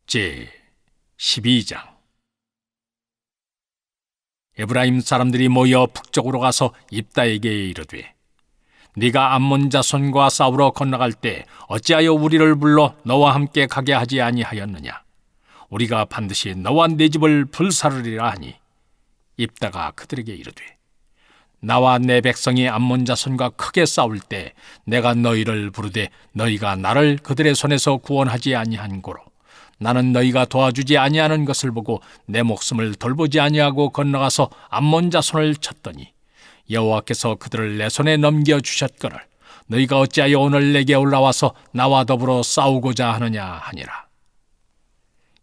제 12장. 에브라임 사람들이 모여 북쪽으로 가서 입다에게 이르되, 네가 암몬 자손과 싸우러 건너갈 때 어찌하여 우리를 불러 너와 함께 가게 하지 아니하였느냐? 우리가 반드시 너와 네 집을 불사르리라 하니, 입다가 그들에게 이르되, 나와 내 백성이 암몬 자손과 크게 싸울 때 내가 너희를 부르되 너희가 나를 그들의 손에서 구원하지 아니한 고로 나는 너희가 도와주지 아니하는 것을 보고 내 목숨을 돌보지 아니하고 건너가서 암몬 자손을 쳤더니 여호와께서 그들을 내 손에 넘겨주셨거늘 너희가 어찌하여 오늘 내게 올라와서 나와 더불어 싸우고자 하느냐 하니라.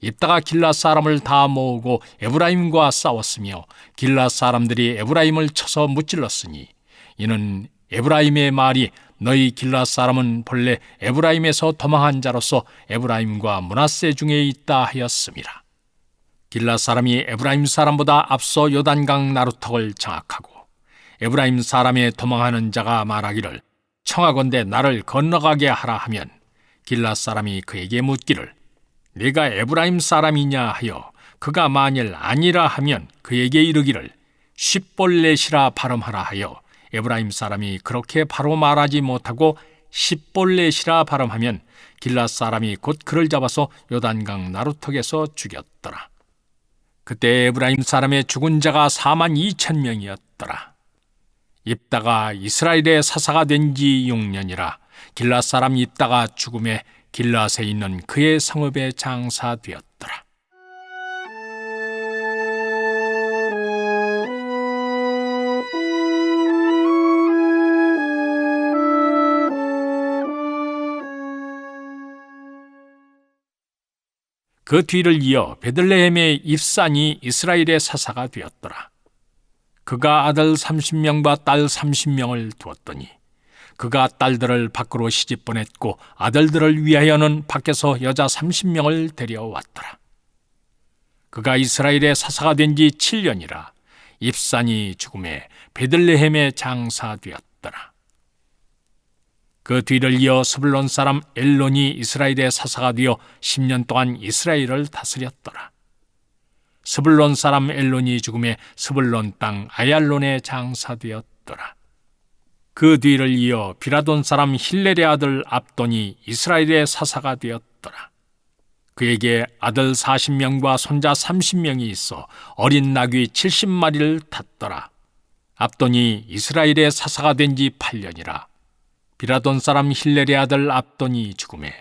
입다가 길앗 사람을 다 모으고 에브라임과 싸웠으며 길앗 사람들이 에브라임을 쳐서 무찔렀으니 이는 에브라임의 말이 너희 길앗 사람은 본래 에브라임에서 도망한 자로서 에브라임과 므낫세 중에 있다 하였음이라. 길앗 사람이 에브라임 사람보다 앞서 요단강 나루턱을 장악하고 에브라임 사람의 도망하는 자가 말하기를 청하건대 나를 건너가게 하라 하면 길앗 사람이 그에게 묻기를 네가 에브라임 사람이냐 하여 그가 만일 아니라 하면 그에게 이르기를 십볼렛이라 발음하라 하여 에브라임 사람이 그렇게 바로 말하지 못하고 십볼렛이라 발음하면 길앗 사람이 곧 그를 잡아서 요단강 나루턱에서 죽였더라. 그때 에브라임 사람의 죽은 자가 42,000명이었더라. 입다가 이스라엘의 사사가 된 지 6년이라 길앗 사람 입다가 죽음에 길앗에 있는 그의 성읍에 장사되었더라. 그 뒤를 이어 베들레헴의 입산이 이스라엘의 사사가 되었더라. 그가 아들 30명과 딸 30명을 두었더니 그가 딸들을 밖으로 시집 보냈고 아들들을 위하여는 밖에서 여자 30명을 데려왔더라. 그가 이스라엘의 사사가 된 지 7년이라 입산이 죽음에 베들레헴에 장사되었더라. 그 뒤를 이어 스불론 사람 엘론이 이스라엘의 사사가 되어 10년 동안 이스라엘을 다스렸더라. 스불론 사람 엘론이 죽음에 스불론 땅 아얄론에 장사되었더라. 그 뒤를 이어 비라돈 사람 힐렐의 아들 압돈이 이스라엘의 사사가 되었더라. 그에게 아들 40명과 손자 30명이 있어 어린 나귀 70마리를 탔더라. 압돈이 이스라엘의 사사가 된 지 8년이라 비라돈 사람 힐렐의 아들 압돈이 죽음에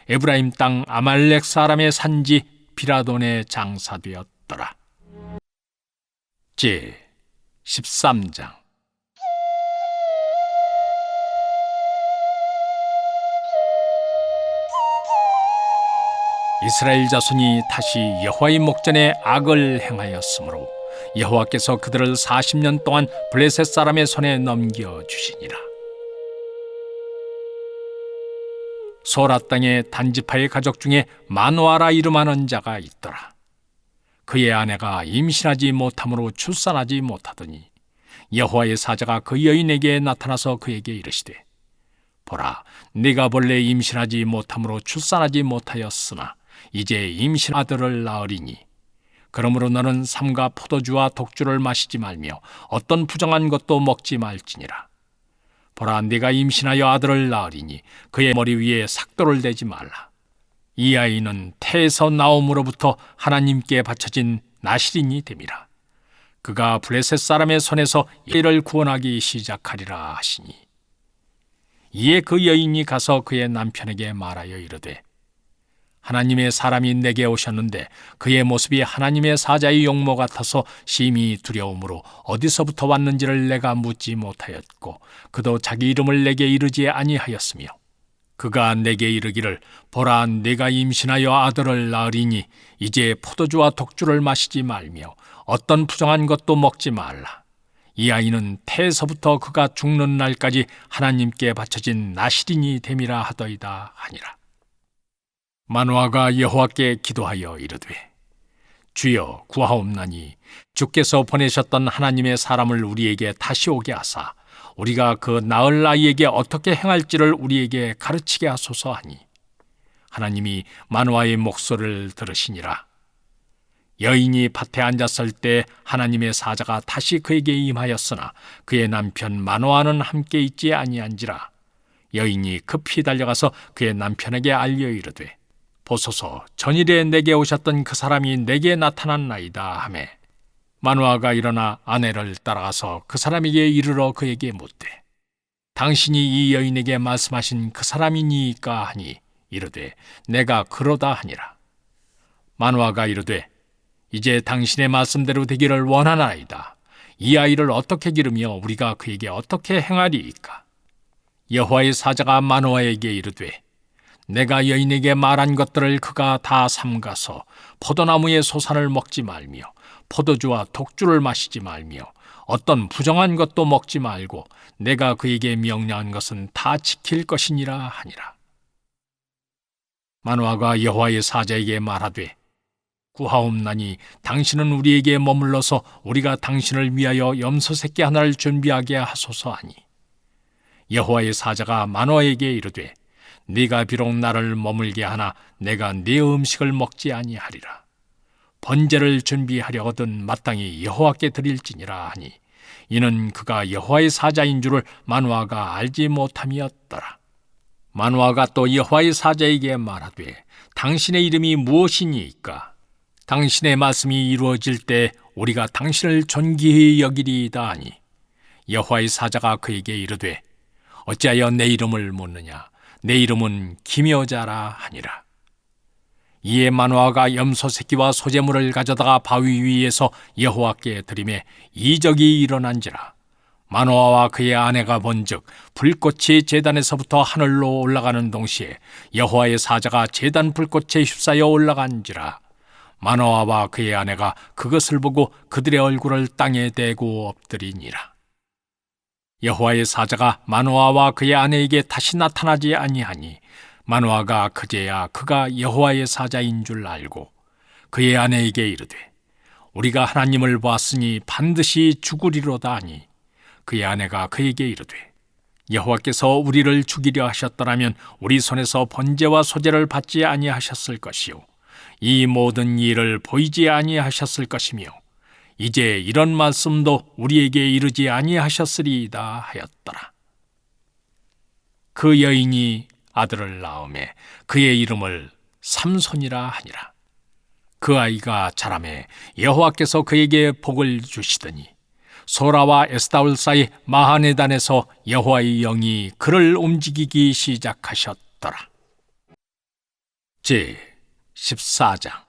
에브라임 땅 아말렉 사람의 산지 비라돈에 장사되었더라. 제 13장. 이스라엘 자손이 다시 여호와의 목전에 악을 행하였으므로 여호와께서 그들을 40년 동안 블레셋 사람의 손에 넘겨주시니라. 소라 땅의 단지파의 가족 중에 마노아라 이름하는 자가 있더라. 그의 아내가 임신하지 못함으로 출산하지 못하더니 여호와의 사자가 그 여인에게 나타나서 그에게 이르시되 보라, 네가 본래 임신하지 못함으로 출산하지 못하였으나 이제 임신 아들을 낳으리니 그러므로 너는 삼가 포도주와 독주를 마시지 말며 어떤 부정한 것도 먹지 말지니라. 보라, 네가 임신하여 아들을 낳으리니 그의 머리 위에 삭도를 대지 말라. 이 아이는 태에서 나옴으로부터 하나님께 바쳐진 나실인이 됨이라. 그가 블레셋 사람의 손에서 이를 구원하기 시작하리라 하시니 이에 그 여인이 가서 그의 남편에게 말하여 이르되 하나님의 사람이 내게 오셨는데 그의 모습이 하나님의 사자의 용모 같아서 심히 두려움으로 어디서부터 왔는지를 내가 묻지 못하였고 그도 자기 이름을 내게 이르지 아니하였으며 그가 내게 이르기를 보라, 네가 임신하여 아들을 낳으리니 이제 포도주와 독주를 마시지 말며 어떤 부정한 것도 먹지 말라. 이 아이는 태에서부터 그가 죽는 날까지 하나님께 바쳐진 나실인이 됨이라 하더이다 하니라. 마노아가 여호와께 기도하여 이르되 주여 구하옵나니 주께서 보내셨던 하나님의 사람을 우리에게 다시 오게 하사 우리가 그 낳을 아이에게 어떻게 행할지를 우리에게 가르치게 하소서 하니 하나님이 마노아의 목소리를 들으시니라. 여인이 밭에 앉았을 때 하나님의 사자가 다시 그에게 임하였으나 그의 남편 마노아는 함께 있지 아니한지라. 여인이 급히 달려가서 그의 남편에게 알려 이르되, 보소서, 전일에 내게 오셨던 그 사람이 내게 나타났나이다 하매, 마노아가 일어나 아내를 따라가서 그 사람에게 이르러 그에게 묻되, 당신이 이 여인에게 말씀하신 그 사람이니까 하니, 이르되 내가 그러다 하니라. 마노아가 이르되, 이제 당신의 말씀대로 되기를 원하나이다. 이 아이를 어떻게 기르며 우리가 그에게 어떻게 행하리이까? 여호와의 사자가 마노아에게 이르되, 내가 여인에게 말한 것들을 그가 다 삼가서 포도나무의 소산을 먹지 말며 포도주와 독주를 마시지 말며 어떤 부정한 것도 먹지 말고 내가 그에게 명령한 것은 다 지킬 것이니라 하니라. 마노아가 여호와의 사자에게 말하되, 구하옵나니 당신은 우리에게 머물러서 우리가 당신을 위하여 염소 새끼 하나를 준비하게 하소서 하니, 여호와의 사자가 마노아에게 이르되, 네가 비록 나를 머물게 하나 내가 네 음식을 먹지 아니하리라. 번제를 준비하려거든 마땅히 여호와께 드릴지니라 하니, 이는 그가 여호와의 사자인 줄을 마노아가 알지 못함이었더라. 마노아가 또 여호와의 사자에게 말하되, 당신의 이름이 무엇이니이까? 당신의 말씀이 이루어질 때 우리가 당신을 존귀히 여기리이다 하니, 여호와의 사자가 그에게 이르되, 어찌하여 내 이름을 묻느냐? 내 이름은 기묘자라 하니라. 이에 마노아가 염소 새끼와 소재물을 가져다가 바위 위에서 여호와께 드리매 이적이 일어난지라. 마노아와 그의 아내가 본즉 불꽃이 제단에서부터 하늘로 올라가는 동시에 여호와의 사자가 제단 불꽃에 휩싸여 올라간지라. 마노아와 그의 아내가 그것을 보고 그들의 얼굴을 땅에 대고 엎드리니라. 여호와의 사자가 마노아와 그의 아내에게 다시 나타나지 아니하니, 마노아가 그제야 그가 여호와의 사자인 줄 알고 그의 아내에게 이르되, 우리가 하나님을 보았으니 반드시 죽으리로다 하니, 그의 아내가 그에게 이르되, 여호와께서 우리를 죽이려 하셨더라면 우리 손에서 번제와 소제를 받지 아니하셨을 것이요 이 모든 일을 보이지 아니하셨을 것이며 이제 이런 말씀도 우리에게 이르지 아니하셨으리이다 하였더라. 그 여인이 아들을 낳으매 그의 이름을 삼손이라 하니라. 그 아이가 자라매 여호와께서 그에게 복을 주시더니 소라와 에스다올 사이 마하네단에서 여호와의 영이 그를 움직이기 시작하셨더라. 제 14장.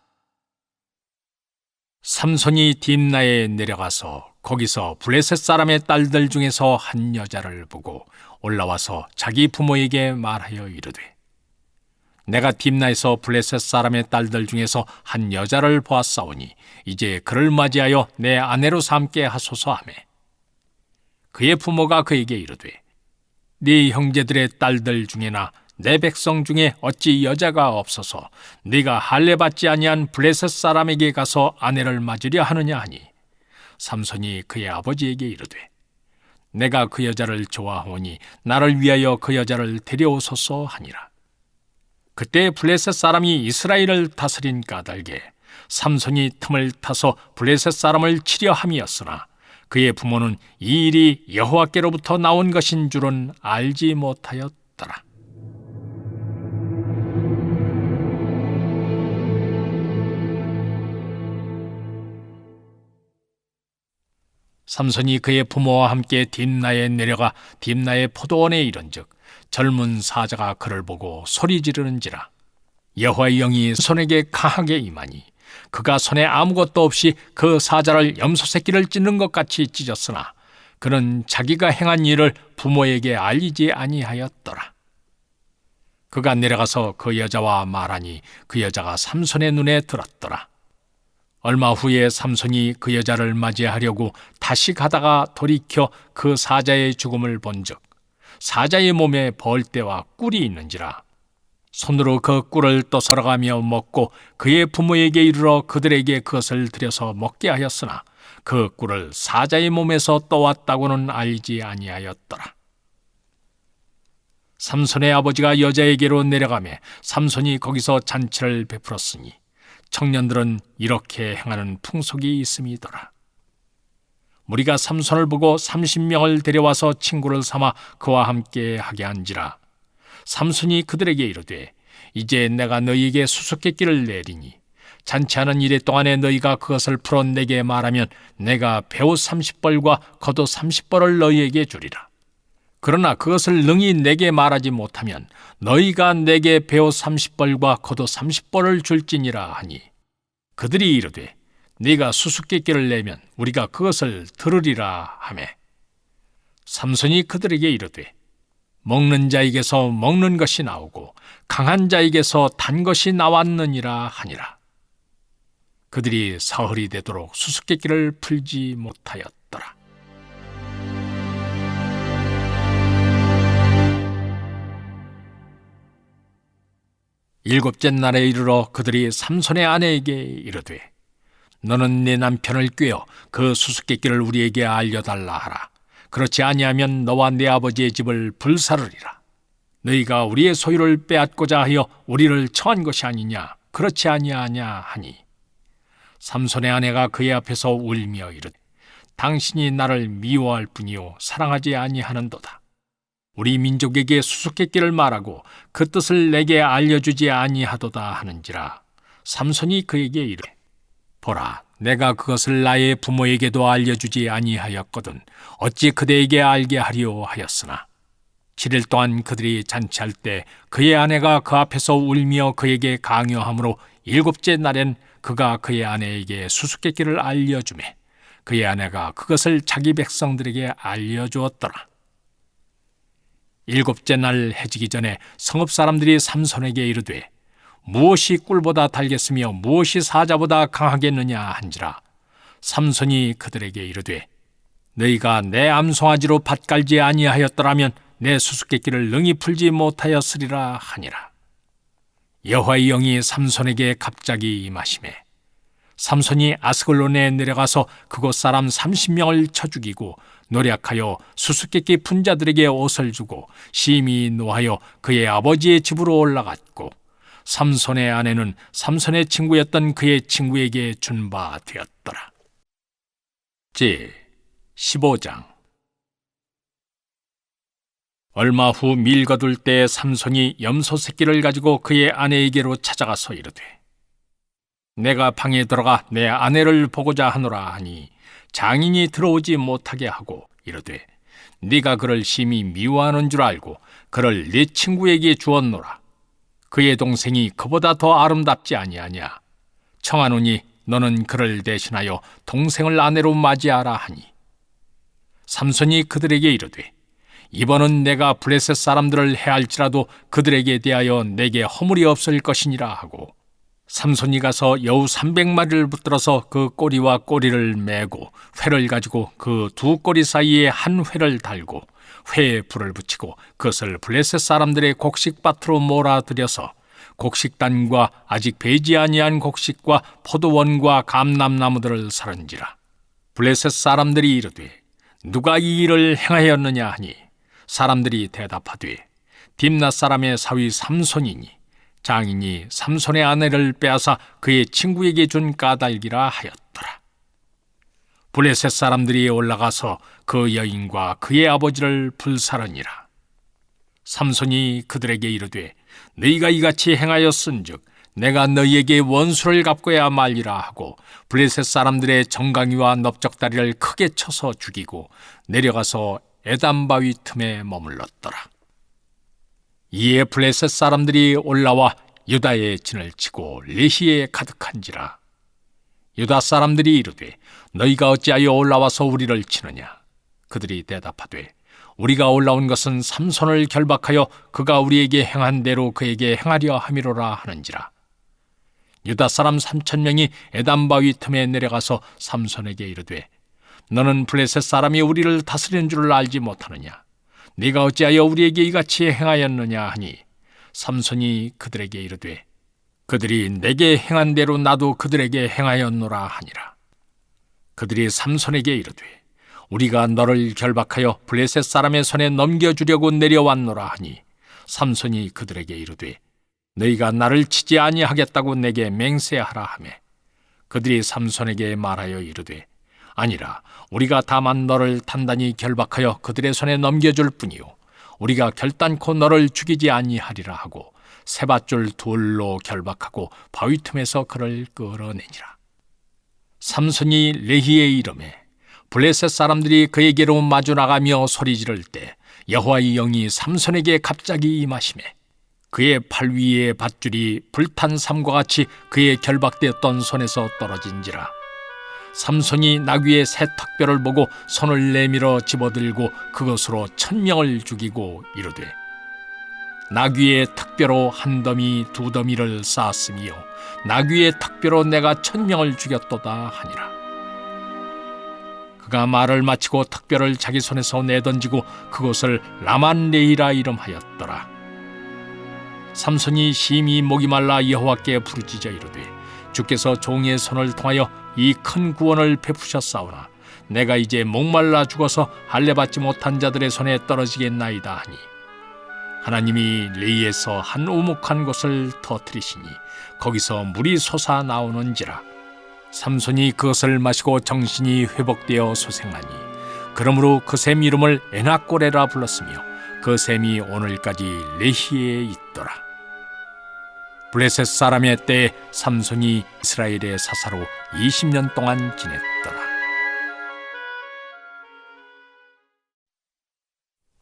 삼손이 딥나에 내려가서 거기서 블레셋 사람의 딸들 중에서 한 여자를 보고 올라와서 자기 부모에게 말하여 이르되, 내가 딥나에서 블레셋 사람의 딸들 중에서 한 여자를 보았사오니 이제 그를 맞이하여 내 아내로 삼게 하소서 하매, 그의 부모가 그에게 이르되, 네 형제들의 딸들 중에나 내 백성 중에 어찌 여자가 없어서 네가 할례받지 아니한 블레셋 사람에게 가서 아내를 맞으려 하느냐 하니, 삼손이 그의 아버지에게 이르되, 내가 그 여자를 좋아하오니 나를 위하여 그 여자를 데려오소서 하니라. 그때 블레셋 사람이 이스라엘을 다스린 까닭에 삼손이 틈을 타서 블레셋 사람을 치려 함이었으나 그의 부모는 이 일이 여호와께로부터 나온 것인 줄은 알지 못하였더라. 삼손이 그의 부모와 함께 딥나에 내려가 딥나의 포도원에 이른즉 젊은 사자가 그를 보고 소리 지르는지라. 여호와의 영이 손에게 강하게 임하니 그가 손에 아무것도 없이 그 사자를 염소 새끼를 찢는 것 같이 찢었으나 그는 자기가 행한 일을 부모에게 알리지 아니하였더라. 그가 내려가서 그 여자와 말하니 그 여자가 삼손의 눈에 들었더라. 얼마 후에 삼손이 그 여자를 맞이하려고 다시 가다가 돌이켜 그 사자의 죽음을 본즉 사자의 몸에 벌떼와 꿀이 있는지라. 손으로 그 꿀을 떠서러가며 먹고 그의 부모에게 이르러 그들에게 그것을 들여서 먹게 하였으나 그 꿀을 사자의 몸에서 떠왔다고는 알지 아니하였더라. 삼손의 아버지가 여자에게로 내려가매 삼손이 거기서 잔치를 베풀었으니 청년들은 이렇게 행하는 풍속이 있음이더라. 무리가 삼손을 보고 30명을 데려와서 친구를 삼아 그와 함께 하게 한지라. 삼손이 그들에게 이르되 이제 내가 너희에게 수수께끼를 내리니 잔치하는 이래 동안에 너희가 그것을 풀어 내게 말하면 내가 배옷 30벌과 겉옷 30벌을 너희에게 주리라. 그러나 그것을 능히 내게 말하지 못하면 너희가 내게 배옷 30벌과 겉옷 30벌을 줄지니라 하니 그들이 이르되 네가 수수께끼를 내면 우리가 그것을 들으리라 하매 삼손이 그들에게 이르되 먹는 자에게서 먹는 것이 나오고 강한 자에게서 단 것이 나왔느니라 하니라. 그들이 사흘이 되도록 수수께끼를 풀지 못하였더라. 일곱째 날에 이르러 그들이 삼손의 아내에게 이르되 너는 네 남편을 꾀어 그 수수께끼를 우리에게 알려달라 하라. 그렇지 아니하면 너와 네 아버지의 집을 불사르리라. 너희가 우리의 소유를 빼앗고자 하여 우리를 청한 것이 아니냐 그렇지 아니하냐 하니 삼손의 아내가 그의 앞에서 울며 이르되 당신이 나를 미워할 뿐이요 사랑하지 아니하는도다. 우리 민족에게 수수께끼를 말하고 그 뜻을 내게 알려주지 아니하도다 하는지라. 삼손이 그에게 이르되 보라, 내가 그것을 나의 부모에게도 알려주지 아니하였거든 어찌 그대에게 알게 하리오 하였으나 7일 동안 그들이 잔치할 때 그의 아내가 그 앞에서 울며 그에게 강요하므로 일곱째 날엔 그가 그의 아내에게 수수께끼를 알려주매 그의 아내가 그것을 자기 백성들에게 알려주었더라. 일곱째 날 해지기 전에 성읍 사람들이 삼손에게 이르되 무엇이 꿀보다 달겠으며 무엇이 사자보다 강하겠느냐 한지라. 삼손이 그들에게 이르되 너희가 내 암송아지로 밭 갈지 아니하였더라면 내 수수께끼를 능히 풀지 못하였으리라 하니라. 여호와의 영이 삼손에게 갑자기 임하시매 삼손이 아스글론에 내려가서 그곳 사람 30명을 쳐 죽이고 노략하여 수수께끼 푼 자들에게 옷을 주고 심히 노하여 그의 아버지의 집으로 올라갔고 삼손의 아내는 삼손의 친구였던 그의 친구에게 준 바 되었더라. 제 15장. 얼마 후 밀 거둘 때 삼손이 염소 새끼를 가지고 그의 아내에게로 찾아가서 이르되 내가 방에 들어가 내 아내를 보고자 하노라 하니 장인이 들어오지 못하게 하고 이르되 네가 그를 심히 미워하는 줄 알고 그를 네 친구에게 주었노라. 그의 동생이 그보다 더 아름답지 아니하냐. 청하노니 너는 그를 대신하여 동생을 아내로 맞이하라 하니 삼손이 그들에게 이르되 이번은 내가 블레셋 사람들을 해할지라도 그들에게 대하여 내게 허물이 없을 것이니라 하고 삼손이 가서 여우 300마리를 붙들어서 그 꼬리와 꼬리를 매고 회를 가지고 그 두 꼬리 사이에 한 회를 달고 회에 불을 붙이고 그것을 블레셋 사람들의 곡식밭으로 몰아들여서 곡식단과 아직 배지 아니한 곡식과 포도원과 감람나무들을 사른지라. 블레셋 사람들이 이르되 누가 이 일을 행하였느냐 하니 사람들이 대답하되 딥낫 사람의 사위 삼손이니 장인이 삼손의 아내를 빼앗아 그의 친구에게 준 까닭이라 하였더라. 블레셋 사람들이 올라가서 그 여인과 그의 아버지를 불사르니라. 삼손이 그들에게 이르되 너희가 이같이 행하였은즉 내가 너희에게 원수를 갚고야 말리라 하고 블레셋 사람들의 정강이와 넓적다리를 크게 쳐서 죽이고 내려가서 에담 바위 틈에 머물렀더라. 이에 블레셋 사람들이 올라와 유다의 진을 치고 레히에 가득한지라. 유다 사람들이 이르되 너희가 어찌하여 올라와서 우리를 치느냐. 그들이 대답하되 우리가 올라온 것은 삼손을 결박하여 그가 우리에게 행한 대로 그에게 행하려 함이로라 하는지라. 유다 사람 3,000명이 에담 바위 틈에 내려가서 삼손에게 이르되 너는 블레셋 사람이 우리를 다스리는 줄을 알지 못하느냐. 네가 어찌하여 우리에게 이같이 행하였느냐 하니 삼손이 그들에게 이르되 그들이 내게 행한 대로 나도 그들에게 행하였노라 하니라. 그들이 삼손에게 이르되 우리가 너를 결박하여 블레셋 사람의 손에 넘겨주려고 내려왔노라 하니 삼손이 그들에게 이르되 너희가 나를 치지 아니하겠다고 내게 맹세하라 하매 그들이 삼손에게 말하여 이르되 아니라 우리가 다만 너를 단단히 결박하여 그들의 손에 넘겨줄 뿐이요 우리가 결단코 너를 죽이지 아니하리라 하고 세밧줄 둘로 결박하고 바위 틈에서 그를 끌어내니라. 삼손이 레히에 이르매 블레셋 사람들이 그에게로 마주 나가며 소리 지를 때 여호와의 영이 삼손에게 갑자기 임하시매 그의 팔 위에 밧줄이 불탄 삼과 같이 그의 결박되었던 손에서 떨어진지라. 삼손이 나귀의 새 턱뼈를 보고 손을 내밀어 집어들고 그것으로 1000명을 죽이고 이르되 나귀의 턱뼈로 한 더미 두 더미를 쌓았으며 나귀의 턱뼈로 내가 1000명을 죽였도다 하니라. 그가 말을 마치고 턱뼈를 자기 손에서 내던지고 그것을 라만레이라 이름하였더라. 삼손이 심히 목이 말라 여호와께 부르짖어 이르되 주께서 종의 손을 통하여 이 큰 구원을 베푸셨사오나 내가 이제 목말라 죽어서 할례받지 못한 자들의 손에 떨어지겠나이다 하니 하나님이 레이에서 한 오목한 곳을 터뜨리시니 거기서 물이 솟아 나오는지라. 삼손이 그것을 마시고 정신이 회복되어 소생하니 그러므로 그 샘 이름을 에나꼬레라 불렀으며 그 샘이 오늘까지 레히에 있더라. 블레셋 사람의 때에 삼손이 이스라엘의 사사로 20년 동안 지냈더라.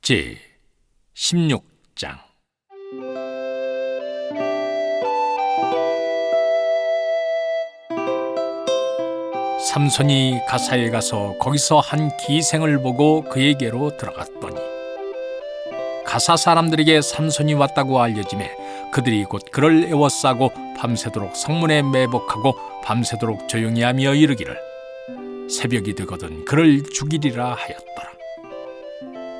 제 16장. 삼손이 가사에 가서 거기서 한 기생을 보고 그에게로 들어갔더니 가사 사람들에게 삼손이 왔다고 알려지매 그들이 곧 그를 애워싸고 밤새도록 성문에 매복하고 밤새도록 조용히 하며 이르기를 새벽이 되거든 그를 죽이리라 하였더라.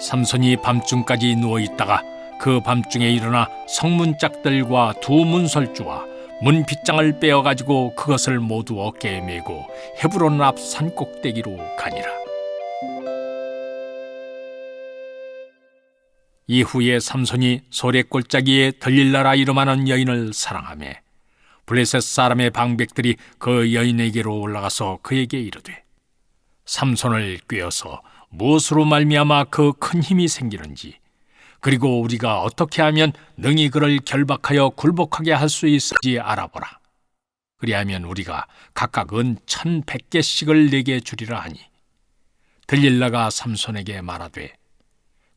삼손이 밤중까지 누워있다가 그 밤중에 일어나 성문짝들과 두 문설주와 문 빗장을 빼어가지고 그것을 모두 어깨에 메고 헤브론 앞 산꼭대기로 가니라. 이후에 삼손이 소래골짜기에 들릴라라 이름하는 여인을 사랑하며 블레셋 사람의 방백들이 그 여인에게로 올라가서 그에게 이르되 삼손을 꾀어서 무엇으로 말미암아 그 큰 힘이 생기는지 그리고 우리가 어떻게 하면 능히 그를 결박하여 굴복하게 할 수 있을지 알아보라. 그리하면 우리가 각각 은 1100개씩을 내게 주리라 하니 들릴라가 삼손에게 말하되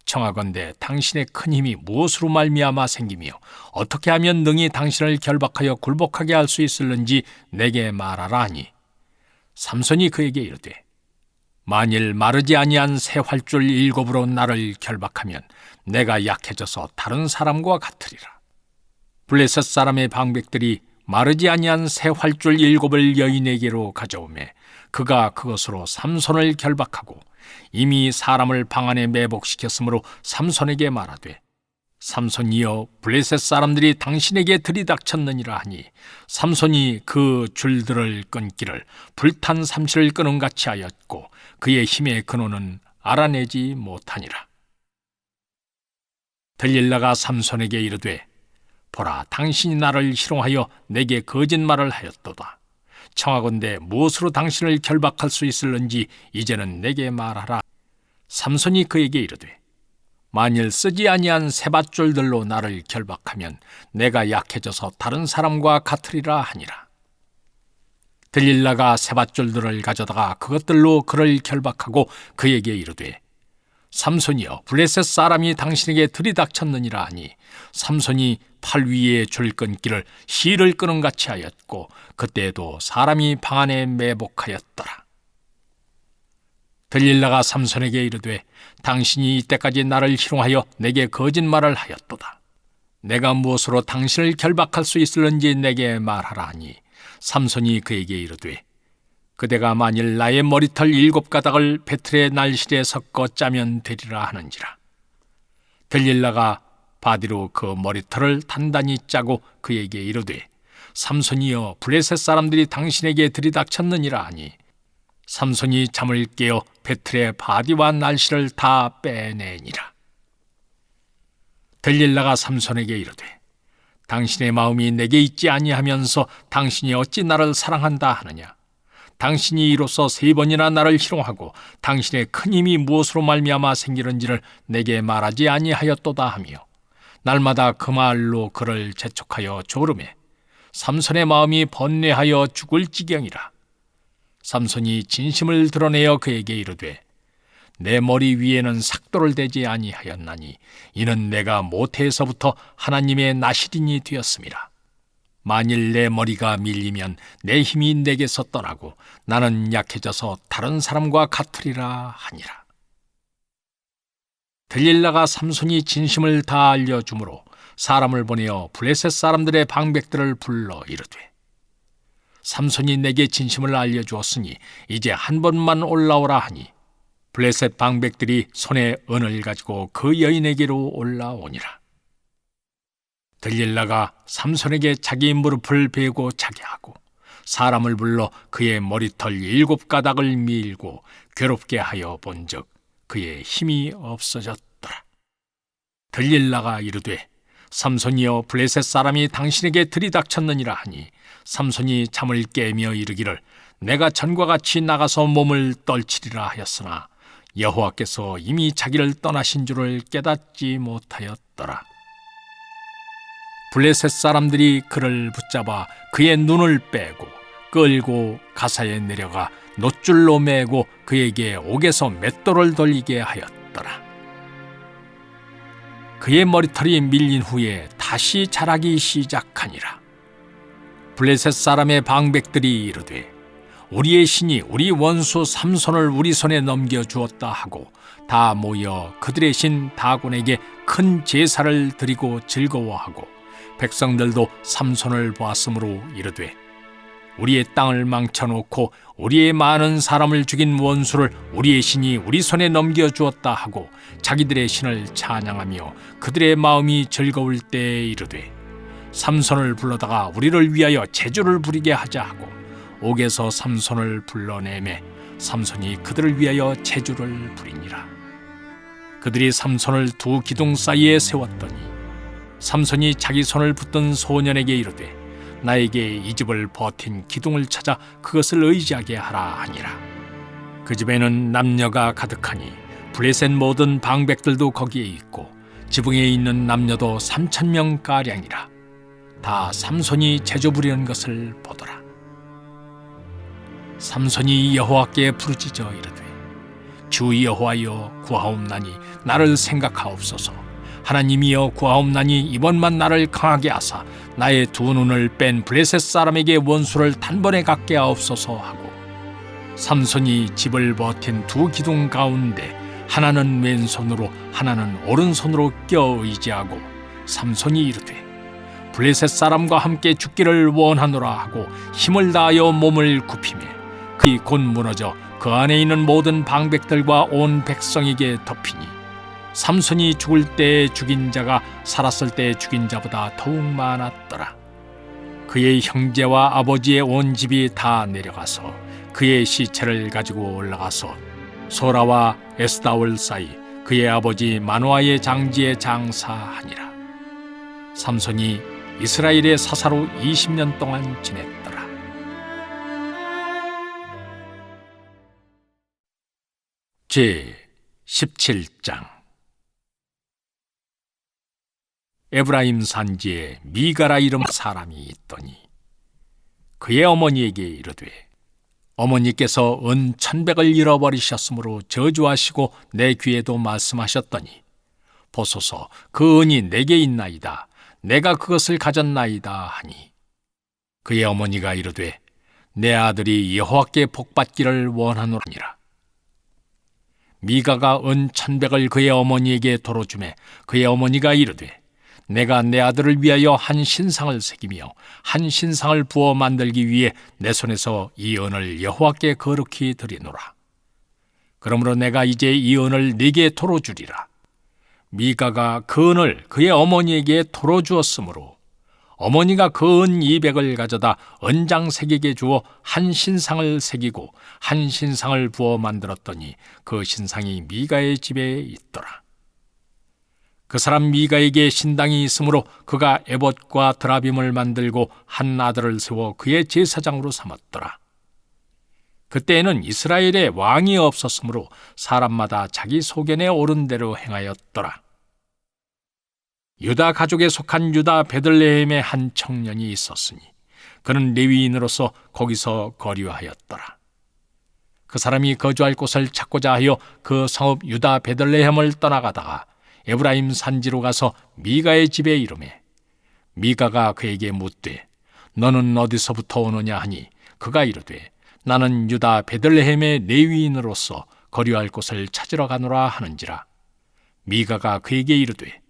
청하건대 당신의 큰 힘이 무엇으로 말미암아 생기며 어떻게 하면 능히 당신을 결박하여 굴복하게 할 수 있을는지 내게 말하라 하니 삼손이 그에게 이르되 만일 마르지 아니한 새 활줄 7으로 나를 결박하면 내가 약해져서 다른 사람과 같으리라. 블레셋 사람의 방백들이 마르지 아니한 새 활줄 7을 여인에게로 가져오매 그가 그것으로 삼손을 결박하고 이미 사람을 방 안에 매복시켰으므로 삼손에게 말하되 삼손이여 블레셋 사람들이 당신에게 들이닥쳤느니라 하니 삼손이 그 줄들을 끊기를 불탄 삼시를 끊음 같이 하였고 그의 힘의 근원은 알아내지 못하니라. 들릴라가 삼손에게 이르되 보라 당신이 나를 희롱하여 내게 거짓말을 하였도다. 청하건대 무엇으로 당신을 결박할 수 있을는지 이제는 내게 말하라. 삼손이 그에게 이르되 만일 쓰지 아니한 세밧줄들로 나를 결박하면 내가 약해져서 다른 사람과 같으리라 하니라. 들릴라가 세밧줄들을 가져다가 그것들로 그를 결박하고 그에게 이르되 삼손이여 블레셋 사람이 당신에게 들이닥쳤느니라 하니 삼손이 팔 위에 줄 끊기를 실을 끄는 같이 하였고 그때에도 사람이 방 안에 매복하였더라. 들릴라가 삼손에게 이르되 당신이 이때까지 나를 희롱하여 내게 거짓말을 하였도다. 내가 무엇으로 당신을 결박할 수 있을는지 내게 말하라 하니 삼손이 그에게 이르되 그대가 만일 나의 머리털 7가닥을 배틀의 날실에 섞어 짜면 되리라 하는지라. 들릴라가 바디로 그 머리털을 단단히 짜고 그에게 이르되 삼손이여 블레셋 사람들이 당신에게 들이닥쳤느니라 하니 삼손이 잠을 깨어 배틀의 바디와 날실을 다 빼내니라. 들릴라가 삼손에게 이르되 당신의 마음이 내게 있지 아니하면서 당신이 어찌 나를 사랑한다 하느냐. 당신이 이로써 3번이나 나를 희롱하고 당신의 큰 힘이 무엇으로 말미암아 생기는지를 내게 말하지 아니하였도다 하며 날마다 그 말로 그를 재촉하여 조르매 삼손의 마음이 번뇌하여 죽을 지경이라. 삼손이 진심을 드러내어 그에게 이르되 내 머리 위에는 삭도를 대지 아니하였나니 이는 내가 모태에서부터 하나님의 나시린이 되었음이라. 만일 내 머리가 밀리면 내 힘이 내게서 떠나고 나는 약해져서 다른 사람과 같으리라 하니라. 들릴라가 삼손이 진심을 다 알려주므로 사람을 보내어 블레셋 사람들의 방백들을 불러 이르되 삼손이 내게 진심을 알려주었으니 이제 한 번만 올라오라 하니 블레셋 방백들이 손에 은을 가지고 그 여인에게로 올라오니라. 들릴라가 삼손에게 자기 무릎을 베고 자게 하고 사람을 불러 그의 머리털 7가닥을 밀고 괴롭게 하여 본즉 그의 힘이 없어졌더라. 들릴라가 이르되 삼손이여 블레셋 사람이 당신에게 들이닥쳤느니라 하니 삼손이 잠을 깨며 이르기를 내가 전과 같이 나가서 몸을 떨치리라 하였으나 여호와께서 이미 자기를 떠나신 줄을 깨닫지 못하였더라. 블레셋 사람들이 그를 붙잡아 그의 눈을 빼고 끌고 가사에 내려가 놋줄로 매고 그에게 옥에서 맷돌을 돌리게 하였더라. 그의 머리털이 밀린 후에 다시 자라기 시작하니라. 블레셋 사람의 방백들이 이르되 우리의 신이 우리 원수 삼손을 우리 손에 넘겨주었다 하고 다 모여 그들의 신 다곤에게 큰 제사를 드리고 즐거워하고 백성들도 삼손을 보았으므로 이르되 우리의 땅을 망쳐놓고 우리의 많은 사람을 죽인 원수를 우리의 신이 우리 손에 넘겨주었다 하고 자기들의 신을 찬양하며 그들의 마음이 즐거울 때에 이르되 삼손을 불러다가 우리를 위하여 제주를 부리게 하자 하고 옥에서 삼손을 불러내매 삼손이 그들을 위하여 제주를 부리니라. 그들이 삼손을 2 기둥 사이에 세웠더니 삼손이 자기 손을 붙든 소년에게 이르되 나에게 이 집을 버틴 기둥을 찾아 그것을 의지하게 하라 하니라. 그 집에는 남녀가 가득하니 블레셋 모든 방백들도 거기에 있고 지붕에 있는 남녀도 3,000명가량이라. 다 삼손이 제조 부리는 것을 보더라. 삼손이 여호와께 부르짖어 이르되 주 여호와여 구하옵나니 나를 생각하옵소서. 하나님이여 구하옵나니 이번만 나를 강하게 하사 나의 2 눈을 뺀 블레셋 사람에게 원수를 단번에 갖게 하옵소서 하고 삼손이 집을 버틴 2 기둥 가운데 하나는 왼손으로 하나는 오른손으로 껴 의지하고 삼손이 이르되 블레셋 사람과 함께 죽기를 원하노라 하고 힘을 다하여 몸을 굽히매 그이 곧 무너져 그 안에 있는 모든 방백들과 온 백성에게 덮이니 삼손이 죽을 때에 죽인 자가 살았을 때에 죽인 자보다 더욱 많았더라. 그의 형제와 아버지의 온 집이 다 내려가서 그의 시체를 가지고 올라가서 소라와 에스다올 사이 그의 아버지 마노아의 장지에 장사하니라. 삼손이 이스라엘의 사사로 20년 동안 지냈더라. 제 17장. 에브라임 산지에 미가라 이름 사람이 있더니 그의 어머니에게 이르되 어머니께서 은 1,100을 잃어버리셨으므로 저주하시고 내 귀에도 말씀하셨더니 보소서 그 은이 내게 있나이다. 내가 그것을 가졌나이다 하니 그의 어머니가 이르되 내 아들이 여호와께 복받기를 원하노니라. 미가가 은 1,100을 그의 어머니에게 도로 주매 그의 어머니가 이르되 내가 내 아들을 위하여 한 신상을 새기며 한 신상을 부어 만들기 위해 내 손에서 이 은을 여호와께 거룩히 드리노라. 그러므로 내가 이제 이 은을 네게 도로 주리라. 미가가 그 은을 그의 어머니에게 도로 주었으므로 어머니가 그 은 200을 가져다 은장색에게 주어 한 신상을 새기고 한 신상을 부어 만들었더니 그 신상이 미가의 집에 있더라. 그 사람 미가에게 신당이 있으므로 그가 에봇과 드라빔을 만들고 한 아들을 세워 그의 제사장으로 삼았더라. 그때에는 이스라엘에 왕이 없었으므로 사람마다 자기 소견에 오른 대로 행하였더라. 유다 가족에 속한 유다 베들레헴의 한 청년이 있었으니 그는 레위인으로서 거기서 거류하였더라. 그 사람이 거주할 곳을 찾고자 하여 그 성읍 유다 베들레헴을 떠나가다가 에브라임 산지로 가서 미가의 집에 이르매 미가가 그에게 묻되 너는 어디서부터 오느냐 하니 그가 이르되 나는 유다 베들레헴의 레위인으로서 거류할 곳을 찾으러 가노라 하는지라. 미가가 그에게 이르되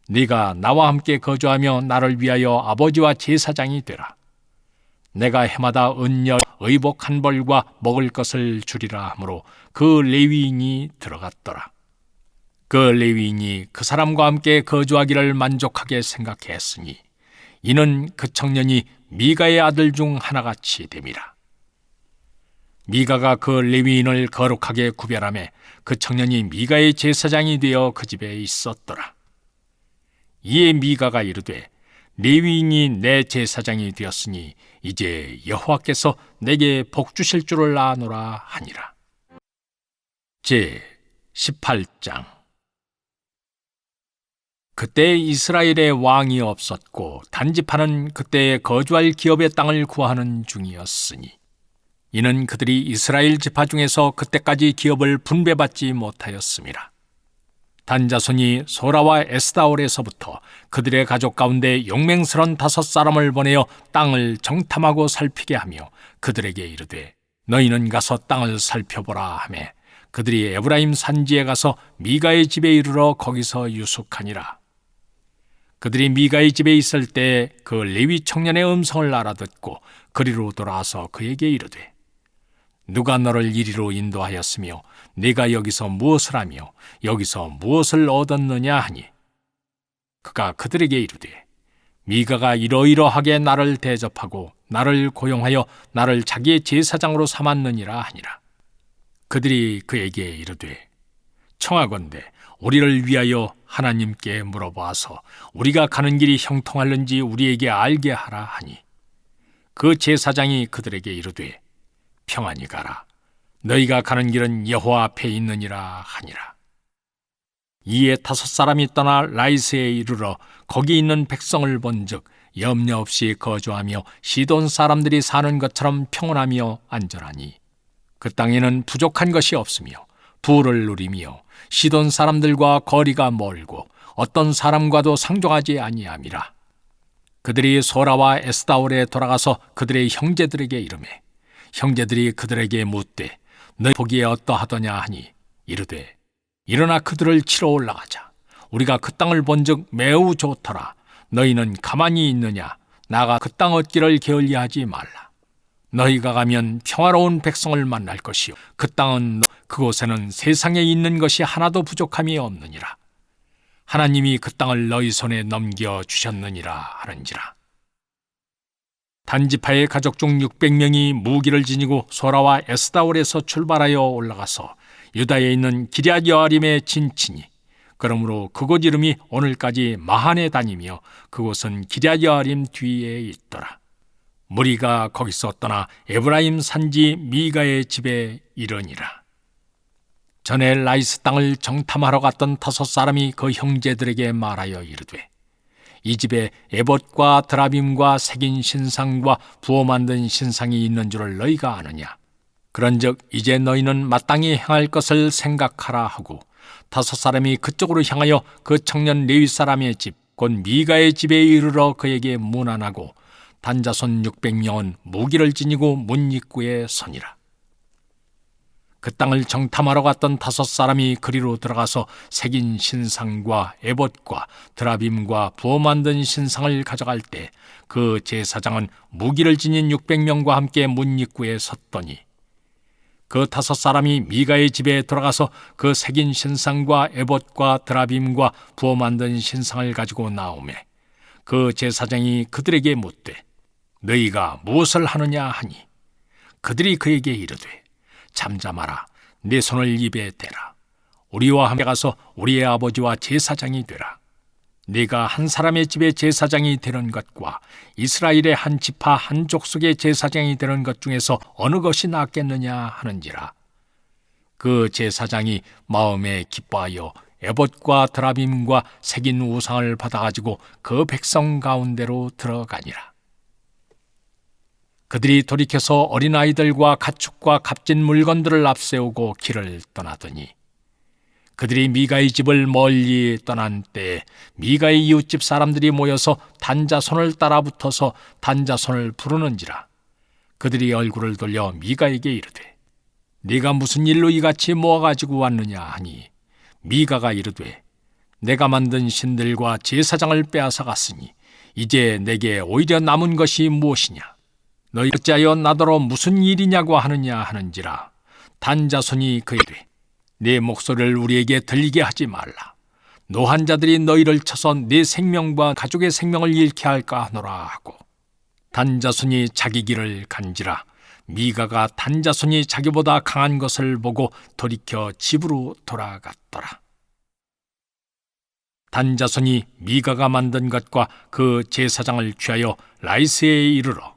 네가 나와 함께 거주하며 나를 위하여 아버지와 제사장이 되라. 내가 해마다 은열 의복 한 벌과 먹을 것을 주리라 하므로 그 레위인이 들어갔더라. 그 레위인이 그 사람과 함께 거주하기를 만족하게 생각했으니 이는 그 청년이 미가의 아들 중 하나같이 됨이라. 미가가 그 레위인을 거룩하게 구별하며 그 청년이 미가의 제사장이 되어 그 집에 있었더라. 이에 미가가 이르되 레위인이 내 제사장이 되었으니 이제 여호와께서 내게 복 주실 줄을 아노라 하니라. 제 18장. 그때 이스라엘에 왕이 없었고 단지파는 그때 거주할 기업의 땅을 구하는 중이었으니 이는 그들이 이스라엘 지파 중에서 그때까지 기업을 분배받지 못하였음이라. 단 자손이 소라와 에스다올에서부터 그들의 가족 가운데 용맹스런 5사람을 보내어 땅을 정탐하고 살피게 하며 그들에게 이르되 너희는 가서 땅을 살펴보라 하매 그들이 에브라임 산지에 가서 미가의 집에 이르러 거기서 유숙하니라. 그들이 미가의 집에 있을 때 그 레위 청년의 음성을 알아듣고 그리로 돌아와서 그에게 이르되 누가 너를 이리로 인도하였으며 네가 여기서 무엇을 하며 여기서 무엇을 얻었느냐 하니 그가 그들에게 이르되 미가가 이러이러하게 나를 대접하고 나를 고용하여 나를 자기의 제사장으로 삼았느니라 하니라. 그들이 그에게 이르되 청하건대 우리를 위하여 하나님께 물어보아서 우리가 가는 길이 형통할는지 우리에게 알게 하라 하니 그 제사장이 그들에게 이르되 평안히 가라. 너희가 가는 길은 여호와 앞에 있느니라 하니라. 이에 5사람이 떠나 라이스에 이르러 거기 있는 백성을 본즉 염려 없이 거주하며 시돈 사람들이 사는 것처럼 평온하며 안전하니 그 땅에는 부족한 것이 없으며 부를 누리며 시돈 사람들과 거리가 멀고 어떤 사람과도 상종하지 아니함이라. 그들이 소라와 에스다올에 돌아가서 그들의 형제들에게 이르매 형제들이 그들에게 묻되 너희 보기에 어떠하더냐 하니 이르되 일어나 그들을 치러 올라가자. 우리가 그 땅을 본즉 매우 좋더라. 너희는 가만히 있느냐? 나가 그 땅 얻기를 게을리하지 말라. 너희가 가면 평화로운 백성을 만날 것이요 그 땅은 그곳에는 세상에 있는 것이 하나도 부족함이 없느니라. 하나님이 그 땅을 너희 손에 넘겨 주셨느니라 하는지라. 단지파의 가족 중 600명이 무기를 지니고 소라와 에스다올에서 출발하여 올라가서 유다에 있는 기럇 여아림에 진치니 그러므로 그곳 이름이 오늘까지 마하네 다니며 그곳은 기럇 여아림 뒤에 있더라. 무리가 거기서 떠나 에브라임 산지 미가의 집에 이르니라. 전에 라이스 땅을 정탐하러 갔던 5사람이 그 형제들에게 말하여 이르되 이 집에 에봇과 드라빔과 새긴 신상과 부어 만든 신상이 있는 줄을 너희가 아느냐? 그런즉 이제 너희는 마땅히 행할 것을 생각하라 하고 5사람이 그쪽으로 향하여 그 청년 레위 사람의 집 곧 미가의 집에 이르러 그에게 문안하고 단자손 600명은 무기를 지니고 문 입구에 서니라. 그 땅을 정탐하러 갔던 5사람이 그리로 들어가서 새긴 신상과 에봇과 드라빔과 부어 만든 신상을 가져갈 때 그 제사장은 무기를 지닌 600명과 함께 문 입구에 섰더니 그 5사람이 미가의 집에 들어가서 그 새긴 신상과 에봇과 드라빔과 부어 만든 신상을 가지고 나오매 그 제사장이 그들에게 묻되 너희가 무엇을 하느냐 하니 그들이 그에게 이르되 잠잠하라. 내 손을 입에 대라. 우리와 함께 가서 우리의 아버지와 제사장이 되라. 네가 한 사람의 집의 제사장이 되는 것과 이스라엘의 한 지파 한 족속의 제사장이 되는 것 중에서 어느 것이 낫겠느냐 하는지라. 그 제사장이 마음에 기뻐하여 에봇과 드라빔과 새긴 우상을 받아가지고 그 백성 가운데로 들어가니라. 그들이 돌이켜서 어린아이들과 가축과 값진 물건들을 앞세우고 길을 떠나더니 그들이 미가의 집을 멀리 떠난 때에 미가의 이웃집 사람들이 모여서 단자손을 따라붙어서 단자손을 부르는지라. 그들이 얼굴을 돌려 미가에게 이르되 네가 무슨 일로 이같이 모아가지고 왔느냐 하니 미가가 이르되 내가 만든 신들과 제사장을 빼앗아 갔으니 이제 내게 오히려 남은 것이 무엇이냐. 너희 어찌하여 나더러 무슨 일이냐고 하느냐 하는지라. 단자손이 그에게 네 목소리를 우리에게 들리게 하지 말라. 노한 자들이 너희를 쳐서 네 생명과 가족의 생명을 잃게 할까 하노라 하고 단자손이 자기 길을 간지라. 미가가 단자손이 자기보다 강한 것을 보고 돌이켜 집으로 돌아갔더라. 단자손이 미가가 만든 것과 그 제사장을 취하여 라이스에 이르러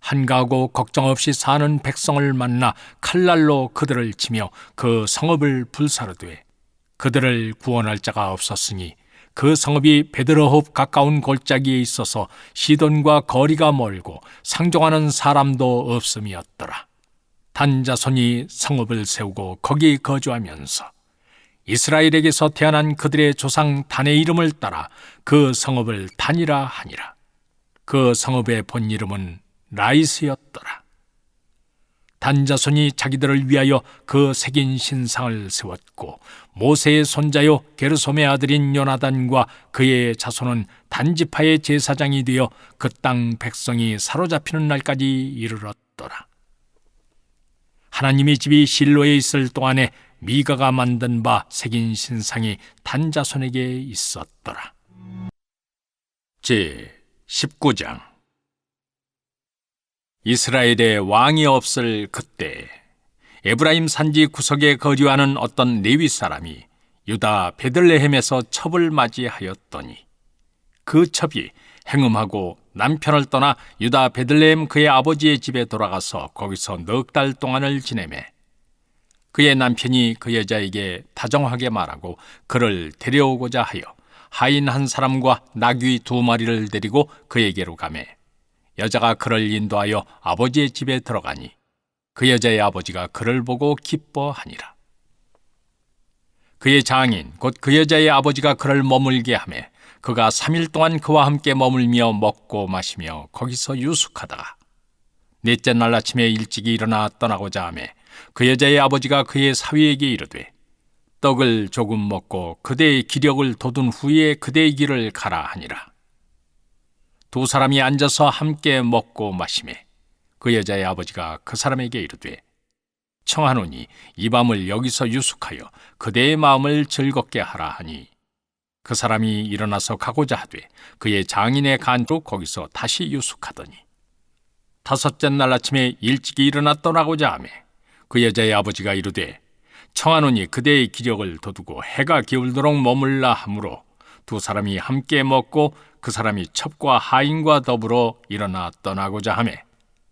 한가하고 걱정 없이 사는 백성을 만나 칼날로 그들을 치며 그 성읍을 불사르되 그들을 구원할 자가 없었으니 그 성읍이 베드레홉 가까운 골짜기에 있어서 시돈과 거리가 멀고 상종하는 사람도 없음이었더라. 단자손이 성읍을 세우고 거기 거주하면서 이스라엘에게서 태어난 그들의 조상 단의 이름을 따라 그 성읍을 단이라 하니라. 그 성읍의 본 이름은 라이스였더라. 단자손이 자기들을 위하여 그 새긴 신상을 세웠고 모세의 손자요 게르솜의 아들인 요나단과 그의 자손은 단지파의 제사장이 되어 그 땅 백성이 사로잡히는 날까지 이르렀더라. 하나님의 집이 실로에 있을 동안에 미가가 만든 바 새긴 신상이 단자손에게 있었더라. 제 19장. 이스라엘에 왕이 없을 그때 에브라임 산지 구석에 거주하는 어떤 레위 사람이 유다 베들레헴에서 첩을 맞이하였더니 그 첩이 행음하고 남편을 떠나 유다 베들레헴 그의 아버지의 집에 돌아가서 거기서 넉 달 동안을 지내매 그의 남편이 그 여자에게 다정하게 말하고 그를 데려오고자 하여 하인 한 사람과 나귀 2마리를 데리고 그에게로 가매 여자가 그를 인도하여 아버지의 집에 들어가니 그 여자의 아버지가 그를 보고 기뻐하니라. 그의 장인 곧 그 여자의 아버지가 그를 머물게 하매 그가 3일 동안 그와 함께 머물며 먹고 마시며 거기서 유숙하다가 넷째 날 아침에 일찍이 일어나 떠나고자 하매 그 여자의 아버지가 그의 사위에게 이르되 떡을 조금 먹고 그대의 기력을 돋운 후에 그대의 길을 가라 하니라. 두 사람이 앉아서 함께 먹고 마시매 그 여자의 아버지가 그 사람에게 이르되 청하노니 이 밤을 여기서 유숙하여 그대의 마음을 즐겁게 하라 하니 그 사람이 일어나서 가고자 하되 그의 장인의 간으로 거기서 다시 유숙하더니 다섯째 날 아침에 일찍이 일어나 떠나고자 하매 그 여자의 아버지가 이르되 청하노니 그대의 기력을 돋우고 해가 기울도록 머물라 하므로 두 사람이 함께 먹고 그 사람이 첩과 하인과 더불어 일어나 떠나고자 하매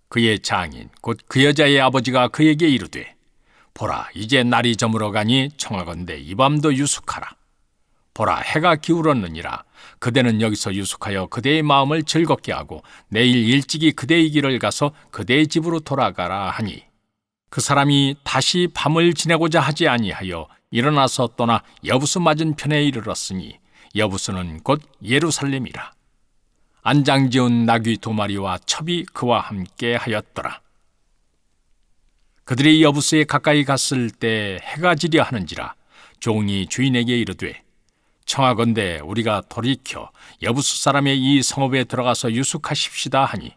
그의 장인 곧 그 여자의 아버지가 그에게 이르되 보라 이제 날이 저물어 가니 청하건대 이 밤도 유숙하라. 보라 해가 기울었느니라. 그대는 여기서 유숙하여 그대의 마음을 즐겁게 하고 내일 일찍이 그대의 길을 가서 그대의 집으로 돌아가라 하니 그 사람이 다시 밤을 지내고자 하지 아니하여 일어나서 떠나 여부스 맞은편에 이르렀으니 여부스는 곧 예루살렘이라. 안장지은 나귀 2마리와 첩이 그와 함께 하였더라. 그들이 여부스에 가까이 갔을 때 해가 지려 하는지라 종이 주인에게 이르되 청하건대 우리가 돌이켜 여부스 사람의 이 성읍에 들어가서 유숙하십시다 하니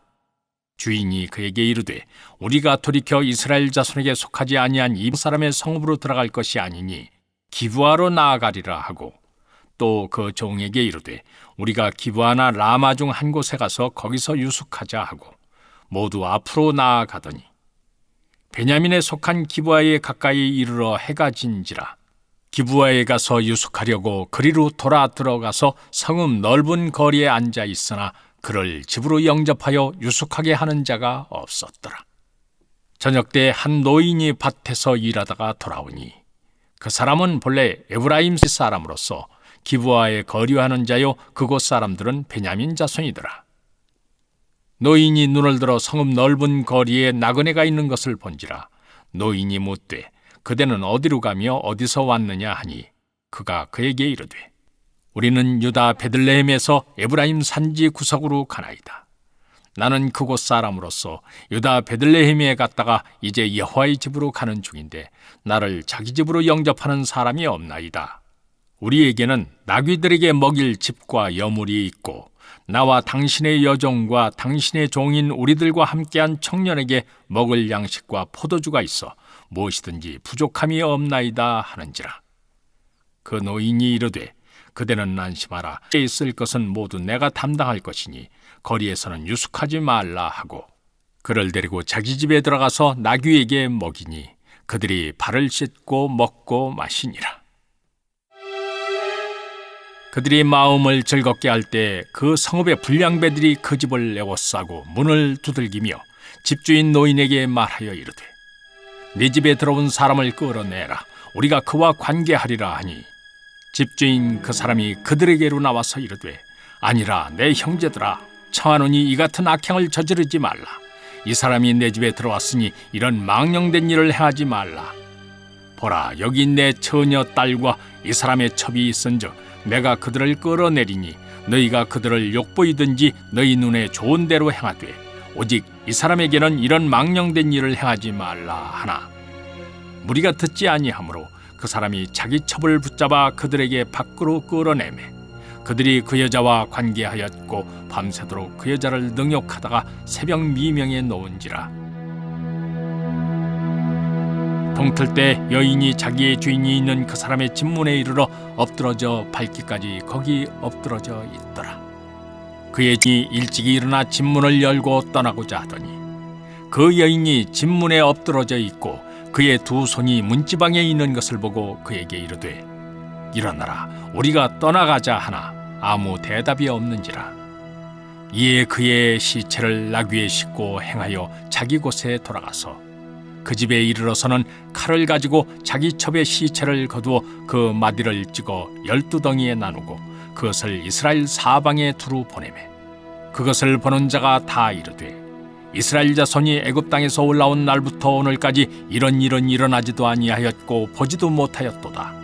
주인이 그에게 이르되 우리가 돌이켜 이스라엘 자손에게 속하지 아니한 이 사람의 성읍으로 들어갈 것이 아니니 기브아로 나아가리라 하고 또 그 종에게 이르되 우리가 기브아나 라마 중 한 곳에 가서 거기서 유숙하자 하고 모두 앞으로 나아가더니 베냐민에 속한 기브아에 가까이 이르러 해가 진지라 기브아에 가서 유숙하려고 그리로 돌아 들어가서 성읍 넓은 거리에 앉아 있으나 그를 집으로 영접하여 유숙하게 하는 자가 없었더라. 저녁 때 한 노인이 밭에서 일하다가 돌아오니 그 사람은 본래 에브라임 사람으로서 기브아에 거류하는 자요 그곳 사람들은 베냐민 자손이더라. 노인이 눈을 들어 성읍 넓은 거리에 나그네가 있는 것을 본지라. 노인이 묻되 그대는 어디로 가며 어디서 왔느냐 하니 그가 그에게 이르되 우리는 유다 베들레헴에서 에브라임 산지 구석으로 가나이다. 나는 그곳 사람으로서 유다 베들레헴에 갔다가 이제 여호와의 집으로 가는 중인데 나를 자기 집으로 영접하는 사람이 없나이다. 우리에게는 나귀들에게 먹일 집과 여물이 있고 나와 당신의 여종과 당신의 종인 우리들과 함께한 청년에게 먹을 양식과 포도주가 있어 무엇이든지 부족함이 없나이다 하는지라. 그 노인이 이르되 그대는 안심하라. 에 있을 것은 모두 내가 담당할 것이니 거리에서는 유숙하지 말라 하고 그를 데리고 자기 집에 들어가서 나귀에게 먹이니 그들이 발을 씻고 먹고 마시니라. 그들이 마음을 즐겁게 할 때 그 성읍의 불량배들이 그 집을 에워싸고 문을 두들기며 집주인 노인에게 말하여 이르되 네 집에 들어온 사람을 끌어내라. 우리가 그와 관계하리라 하니 집주인 그 사람이 그들에게로 나와서 이르되 아니라 내 형제들아 청하노니 이 같은 악행을 저지르지 말라. 이 사람이 내 집에 들어왔으니 이런 망령된 일을 행하지 말라. 보라 여기 내 처녀 딸과 이 사람의 첩이 있은즉 내가 그들을 끌어내리니 너희가 그들을 욕보이든지 너희 눈에 좋은 대로 행하되 오직 이 사람에게는 이런 망령된 일을 행하지 말라 하나 무리가 듣지 아니하므로 그 사람이 자기 첩을 붙잡아 그들에게 밖으로 끌어내매 그들이 그 여자와 관계하였고 밤새도록 그 여자를 능욕하다가 새벽 미명에 놓은지라. 동틀 때 여인이 자기의 주인이 있는 그 사람의 집문에 이르러 엎드러져 밟기까지 거기 엎드러져 있더라. 그의 주인이 일찍이 일어나 집문을 열고 떠나고자 하더니 그 여인이 집문에 엎드러져 있고 그의 두 손이 문지방에 있는 것을 보고 그에게 이르되 일어나라 우리가 떠나가자 하나 아무 대답이 없는지라. 이에 그의 시체를 나귀에 싣고 행하여 자기 곳에 돌아가서 그 집에 이르러서는 칼을 가지고 자기 첩의 시체를 거두어 그 마디를 찍어 12덩이에 나누고 그것을 이스라엘 사방에 두루 보내매 그것을 보는 자가 다 이르되 이스라엘 자손이 애굽 땅에서 올라온 날부터 오늘까지 이런 일은 일어나지도 아니하였고 보지도 못하였도다.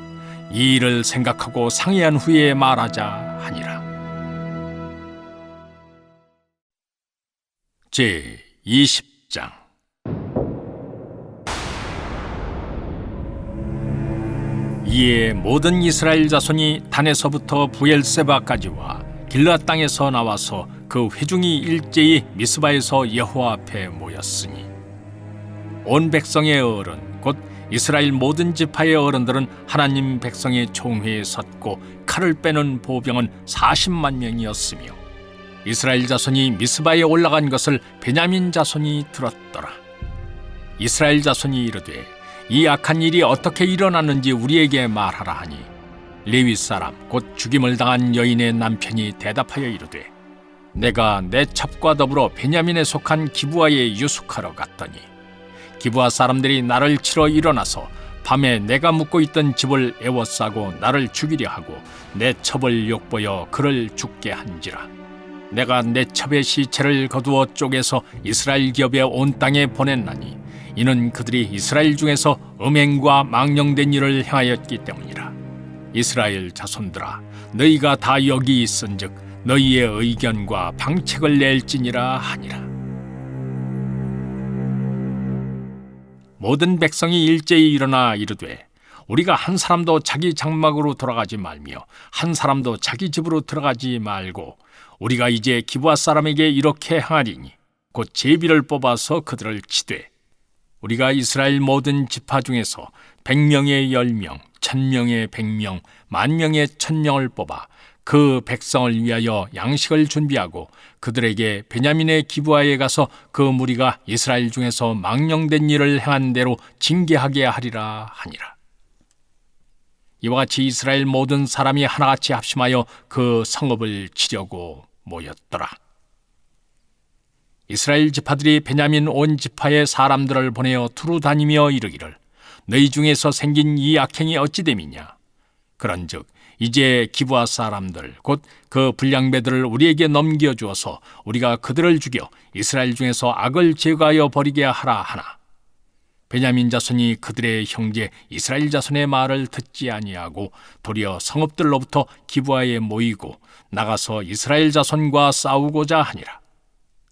이 일을 생각하고 상의한 후에 말하자 하니라. 제 20장. 이에 모든 이스라엘 자손이 단에서부터 부엘세바까지와 길르앗 땅에서 나와서 그 회중이 일제히 미스바에서 여호와 앞에 모였으니 온 백성의 어른 곧 이스라엘 모든 지파의 어른들은 하나님 백성의 총회에 섰고 칼을 빼는 보병은 40만 명이었으며 이스라엘 자손이 미스바에 올라간 것을 베냐민 자손이 들었더라. 이스라엘 자손이 이르되 이 악한 일이 어떻게 일어났는지 우리에게 말하라 하니 레위 사람 곧 죽임을 당한 여인의 남편이 대답하여 이르되 내가 내 첩과 더불어 베냐민에 속한 기브아에 유숙하러 갔더니 기브아 사람들이 나를 치러 일어나서 밤에 내가 묵고 있던 집을 에워싸고 나를 죽이려 하고 내 첩을 욕보여 그를 죽게 한지라. 내가 내 첩의 시체를 거두어 쪼개서 이스라엘 기업의 온 땅에 보냈나니 이는 그들이 이스라엘 중에서 음행과 망령된 일을 행하였기 때문이라. 이스라엘 자손들아 너희가 다 여기 있은즉 너희의 의견과 방책을 낼지니라 하니라. 모든 백성이 일제히 일어나 이르되 우리가 한 사람도 자기 장막으로 돌아가지 말며 한 사람도 자기 집으로 들어가지 말고 우리가 이제 기브아 사람에게 이렇게 행하리니 곧 제비를 뽑아서 그들을 치되 우리가 이스라엘 모든 지파 중에서 100명의 10명, 1000명의 100명, 10,000명의 1000명을 뽑아 그 백성을 위하여 양식을 준비하고 그들에게 베냐민의 기브아에 가서 그 무리가 이스라엘 중에서 망령된 일을 행한 대로 징계하게 하리라 하니라. 이와 같이 이스라엘 모든 사람이 하나같이 합심하여 그 성읍을 치려고 모였더라. 이스라엘 지파들이 베냐민 온 지파의 사람들을 보내어 두루 다니며 이르기를 너희 중에서 생긴 이 악행이 어찌 됨이냐. 그런즉 이제 기브아 사람들 곧 그 불량배들을 우리에게 넘겨주어서 우리가 그들을 죽여 이스라엘 중에서 악을 제거하여 버리게 하라 하나. 베냐민 자손이 그들의 형제 이스라엘 자손의 말을 듣지 아니하고 도리어 성읍들로부터 기브아에 모이고 나가서 이스라엘 자손과 싸우고자 하니라.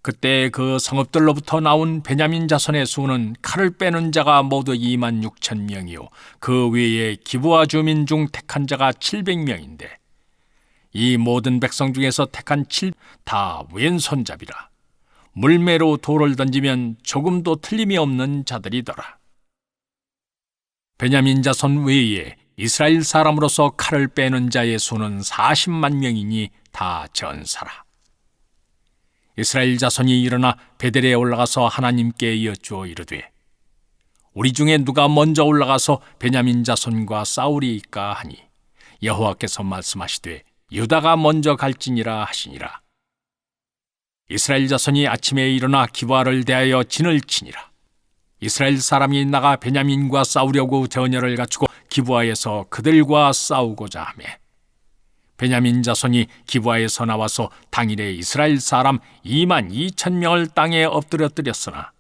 그때 그 성읍들로부터 나온 베냐민 자손의 수는 칼을 빼는 자가 모두 26,000명이요 그 외에 기브아 주민 중 택한 자가 700명인데 이 모든 백성 중에서 택한 다 왼손잡이라. 물매로 돌을 던지면 조금도 틀림이 없는 자들이더라. 베냐민 자손 외에 이스라엘 사람으로서 칼을 빼는 자의 수는 40만 명이니 다 전사라. 이스라엘 자손이 일어나 베델에 올라가서 하나님께 여쭈어 이르되 우리 중에 누가 먼저 올라가서 베냐민 자손과 싸우리이까 하니 여호와께서 말씀하시되 유다가 먼저 갈지니라 하시니라. 이스라엘 자손이 아침에 일어나 기브아를 대하여 진을 치니라. 이스라엘 사람이 나가 베냐민과 싸우려고 전열을 갖추고 기브아에서 그들과 싸우고자 하매 베냐민 자손이 기브아에서 나와서 당일에 이스라엘 사람 22,000명을 땅에 엎드려뜨렸으나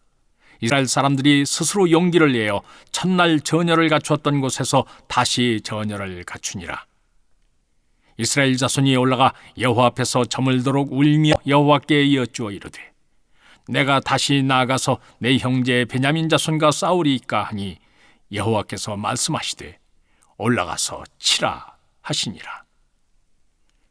이스라엘 사람들이 스스로 용기를 내어 첫날 전열을 갖추었던 곳에서 다시 전열을 갖추니라. 이스라엘 자손이 올라가 여호와 앞에서 저물도록 울며 여호와께 여쭈어 이르되 내가 다시 나아가서 내 형제 베냐민 자손과 싸우리이까 하니 여호와께서 말씀하시되 올라가서 치라 하시니라.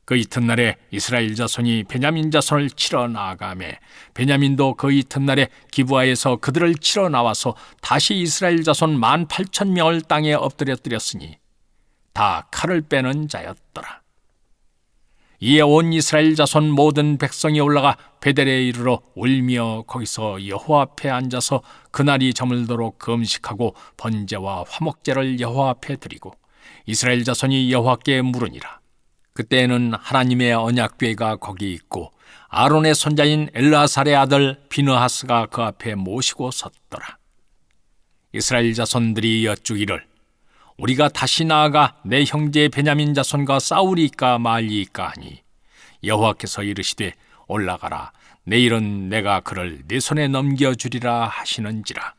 그 이튿날에 이스라엘 자손이 베냐민 자손을 치러 나아가매 베냐민도 그 이튿날에 기브아에서 그들을 치러 나와서 다시 이스라엘 자손 18,000명을 땅에 엎드려뜨렸으니 다 칼을 빼는 자였더라. 이에 온 이스라엘 자손 모든 백성이 올라가 베델에 이르러 울며 거기서 여호와 앞에 앉아서 그날이 저물도록 금식하고 번제와 화목제를 여호와 앞에 드리고 이스라엘 자손이 여호와께 물으니라. 그때에는 하나님의 언약궤가 거기 있고 아론의 손자인 엘르아살의 아들 비느하스가 그 앞에 모시고 섰더라. 이스라엘 자손들이 여쭈기를 우리가 다시 나아가 내 형제 베냐민 자손과 싸우리이까 말리이까 하니 여호와께서 이르시되 올라가라. 내일은 내가 그를 네 손에 넘겨주리라 하시는지라.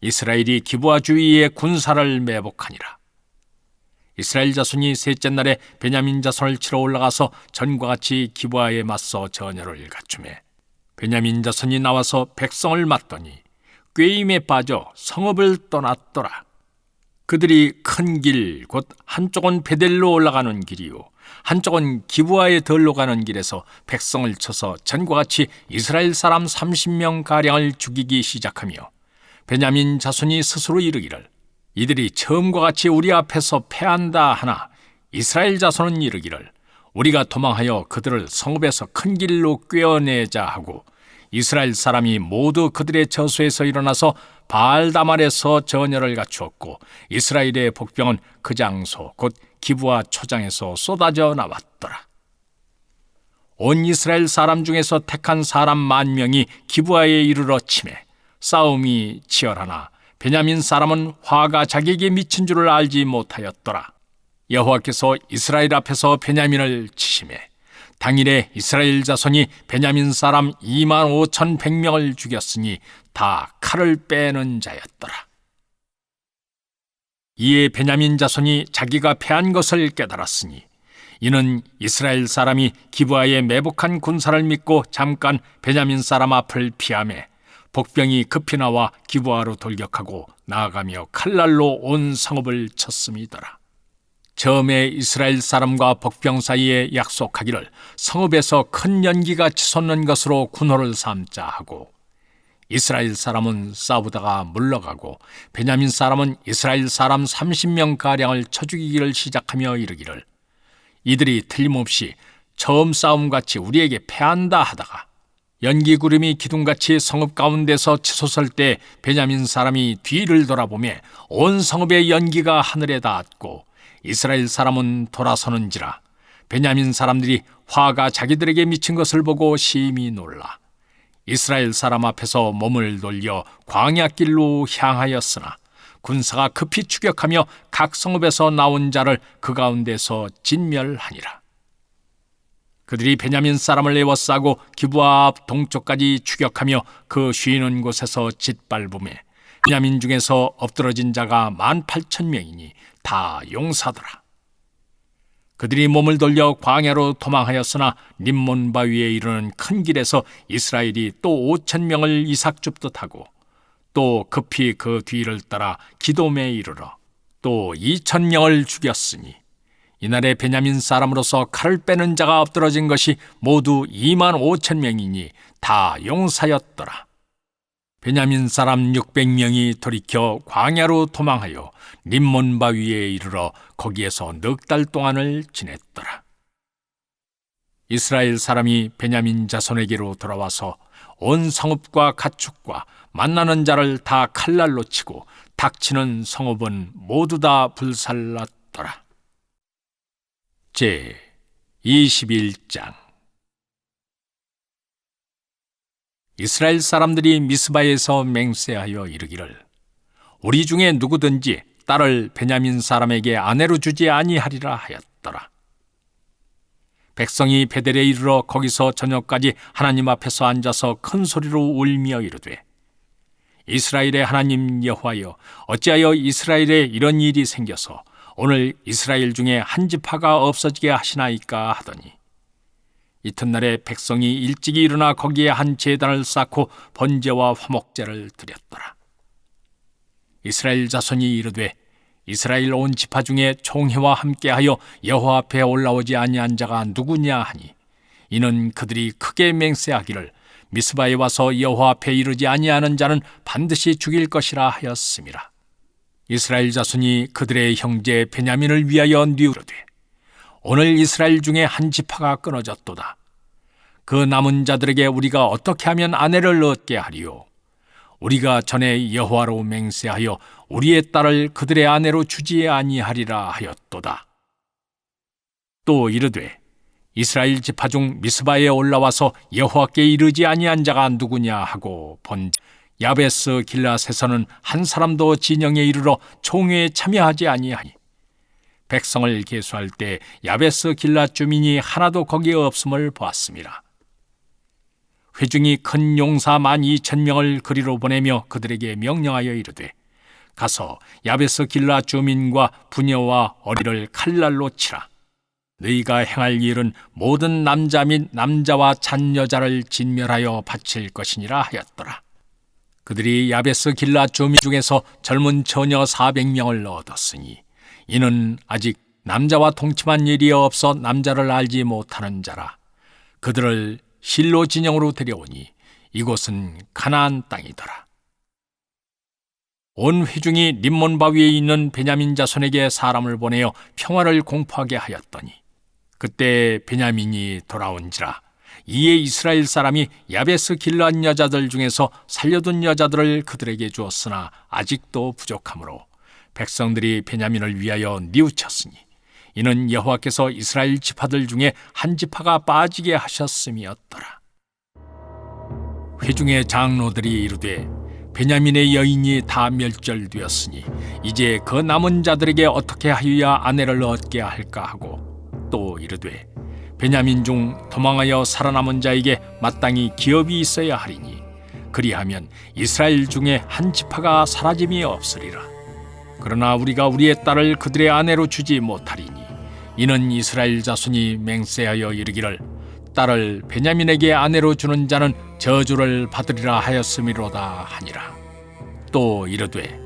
이스라엘이 기브아 주위에 군사를 매복하니라. 이스라엘 자손이 셋째 날에 베냐민 자손을 치러 올라가서 전과 같이 기브아에 맞서 전열을 갖추매 베냐민 자손이 나와서 백성을 맞더니 꾀임에 빠져 성읍을 떠났더라. 그들이 큰 길 곧 한쪽은 베델로 올라가는 길이요 한쪽은 기브아에 덜로 가는 길에서 백성을 쳐서 전과 같이 이스라엘 사람 30명 가량을 죽이기 시작하며 베냐민 자손이 스스로 이르기를 이들이 처음과 같이 우리 앞에서 패한다 하나 이스라엘 자손은 이르기를 우리가 도망하여 그들을 성읍에서 큰 길로 꿰어내자 하고 이스라엘 사람이 모두 그들의 저수에서 일어나서 바알다말에서 전열을 갖추었고 이스라엘의 복병은 그 장소 곧 기브아 초장에서 쏟아져 나왔더라. 온 이스라엘 사람 중에서 택한 사람 10,000명이 기브아에 이르러 치매 싸움이 치열하나 베냐민 사람은 화가 자기에게 미친 줄을 알지 못하였더라. 여호와께서 이스라엘 앞에서 베냐민을 치시매 당일에 이스라엘 자손이 베냐민 사람 25,100명을 죽였으니 다 칼을 빼는 자였더라. 이에 베냐민 자손이 자기가 패한 것을 깨달았으니 이는 이스라엘 사람이 기브아에 매복한 군사를 믿고 잠깐 베냐민 사람 앞을 피하매 복병이 급히 나와 기브아로 돌격하고 나아가며 칼날로 온 성읍을 쳤음이더라. 처음에 이스라엘 사람과 복병 사이에 약속하기를 성읍에서 큰 연기가 치솟는 것으로 군호를 삼자 하고 이스라엘 사람은 싸우다가 물러가고 베냐민 사람은 이스라엘 사람 30명가량을 쳐 죽이기를 시작하며 이르기를 이들이 틀림없이 처음 싸움같이 우리에게 패한다 하다가 연기 구름이 기둥같이 성읍 가운데서 치솟을 때 베냐민 사람이 뒤를 돌아보며 온 성읍의 연기가 하늘에 닿았고 이스라엘 사람은 돌아서는지라. 베냐민 사람들이 화가 자기들에게 미친 것을 보고 심히 놀라 이스라엘 사람 앞에서 몸을 돌려 광야길로 향하였으나 군사가 급히 추격하며 각 성읍에서 나온 자를 그 가운데서 진멸하니라. 그들이 베냐민 사람을 에워싸고 기브아 앞 동쪽까지 추격하며 그 쉬는 곳에서 짓밟음에 베냐민 중에서 엎드러진 자가 18,000명이니 다 용사더라. 그들이 몸을 돌려 광야로 도망하였으나 림몬 바위에 이르는 큰 길에서 이스라엘이 또 5,000명을 이삭줍듯 하고 또 급히 그 뒤를 따라 기돔에 이르러 또 2,000명을 죽였으니 이날에 베냐민 사람으로서 칼을 빼는 자가 엎드러진 것이 모두 25,000명이니 다 용사였더라. 베냐민 사람 600명이 돌이켜 광야로 도망하여 림몬 바위에 이르러 거기에서 4달 동안을 지냈더라. 이스라엘 사람이 베냐민 자손에게로 돌아와서 온 성읍과 가축과 만나는 자를 다 칼날로 치고 닥치는 성읍은 모두 다 불살랐더라. 제 21장. 이스라엘 사람들이 미스바에서 맹세하여 이르기를 우리 중에 누구든지 딸을 베냐민 사람에게 아내로 주지 아니하리라 하였더라. 백성이 베델에 이르러 거기서 저녁까지 하나님 앞에서 앉아서 큰 소리로 울며 이르되 이스라엘의 하나님 여호와여, 어찌하여 이스라엘에 이런 일이 생겨서 오늘 이스라엘 중에 한 지파가 없어지게 하시나이까 하더니 이튿날에 백성이 일찍이 일어나 거기에 한 제단을 쌓고 번제와 화목제를 드렸더라. 이스라엘 자손이 이르되 이스라엘 온 지파 중에 총회와 함께하여 여호와 앞에 올라오지 아니한 자가 누구냐 하니 이는 그들이 크게 맹세하기를 미스바에 와서 여호와 앞에 이르지 아니하는 자는 반드시 죽일 것이라 하였음이라. 이스라엘 자손이 그들의 형제 베냐민을 위하여 뉘우르되 오늘 이스라엘 중에 한 지파가 끊어졌도다. 그 남은 자들에게 우리가 어떻게 하면 아내를 얻게 하리요? 우리가 전에 여호와로 맹세하여 우리의 딸을 그들의 아내로 주지 아니하리라 하였도다. 또 이르되 이스라엘 지파 중 미스바에 올라와서 여호와께 이르지 아니한 자가 누구냐 하고 본 야베스 길앗에서는 한 사람도 진영에 이르러 총회에 참여하지 아니하니 백성을 계수할 때 야베스 길앗 주민이 하나도 거기에 없음을 보았습니다. 회중이 큰 용사 12,000명을 그리로 보내며 그들에게 명령하여 이르되 가서 야베스 길앗 주민과 부녀와 어리를 칼날로 치라. 너희가 행할 일은 모든 남자 및 남자와 잔 여자를 진멸하여 바칠 것이니라 하였더라. 그들이 야베스 길앗 주민 중에서 젊은 처녀 400명을 얻었으니 이는 아직 남자와 동침한 일이 없어 남자를 알지 못하는 자라. 그들을 실로 진영으로 데려오니 이곳은 가나안 땅이더라. 온 회중이 림몬 바위에 있는 베냐민 자손에게 사람을 보내어 평화를 공포하게 하였더니 그때 베냐민이 돌아온지라. 이에 이스라엘 사람이 야베스 길앗 여자들 중에서 살려둔 여자들을 그들에게 주었으나 아직도 부족하므로 백성들이 베냐민을 위하여 뉘우쳤으니 이는 여호와께서 이스라엘 지파들 중에 한 지파가 빠지게 하셨음이었더라. 회중의 장로들이 이르되 베냐민의 여인이 다 멸절되었으니 이제 그 남은 자들에게 어떻게 하여야 아내를 얻게 할까 하고 또 이르되 베냐민 중 도망하여 살아남은 자에게 마땅히 기업이 있어야 하리니 그리하면 이스라엘 중에 한 지파가 사라짐이 없으리라. 그러나 우리가 우리의 딸을 그들의 아내로 주지 못하리니 이는 이스라엘 자손이 맹세하여 이르기를 딸을 베냐민에게 아내로 주는 자는 저주를 받으리라 하였음이로다 하니라. 또 이르되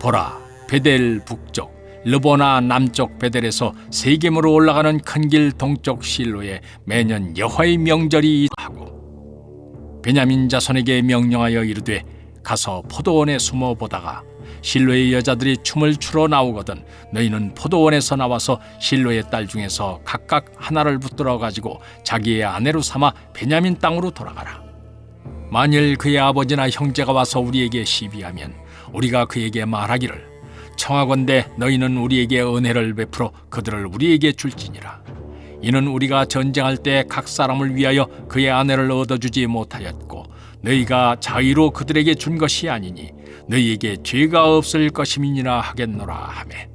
보라, 베델 북쪽 르보나 남쪽 베델에서 세겜으로 올라가는 큰 길 동쪽 실로에 매년 여호와의 명절이 하고 베냐민 자손에게 명령하여 이르되 가서 포도원에 숨어 보다가 실로의 여자들이 춤을 추러 나오거든 너희는 포도원에서 나와서 실로의 딸 중에서 각각 하나를 붙들어 가지고 자기의 아내로 삼아 베냐민 땅으로 돌아가라. 만일 그의 아버지나 형제가 와서 우리에게 시비하면 우리가 그에게 말하기를 청하건대 너희는 우리에게 은혜를 베풀어 그들을 우리에게 줄지니라. 이는 우리가 전쟁할 때 각 사람을 위하여 그의 아내를 얻어주지 못하였고 너희가 자의로 그들에게 준 것이 아니니 너희에게 죄가 없을 것임이니라 하겠노라 하매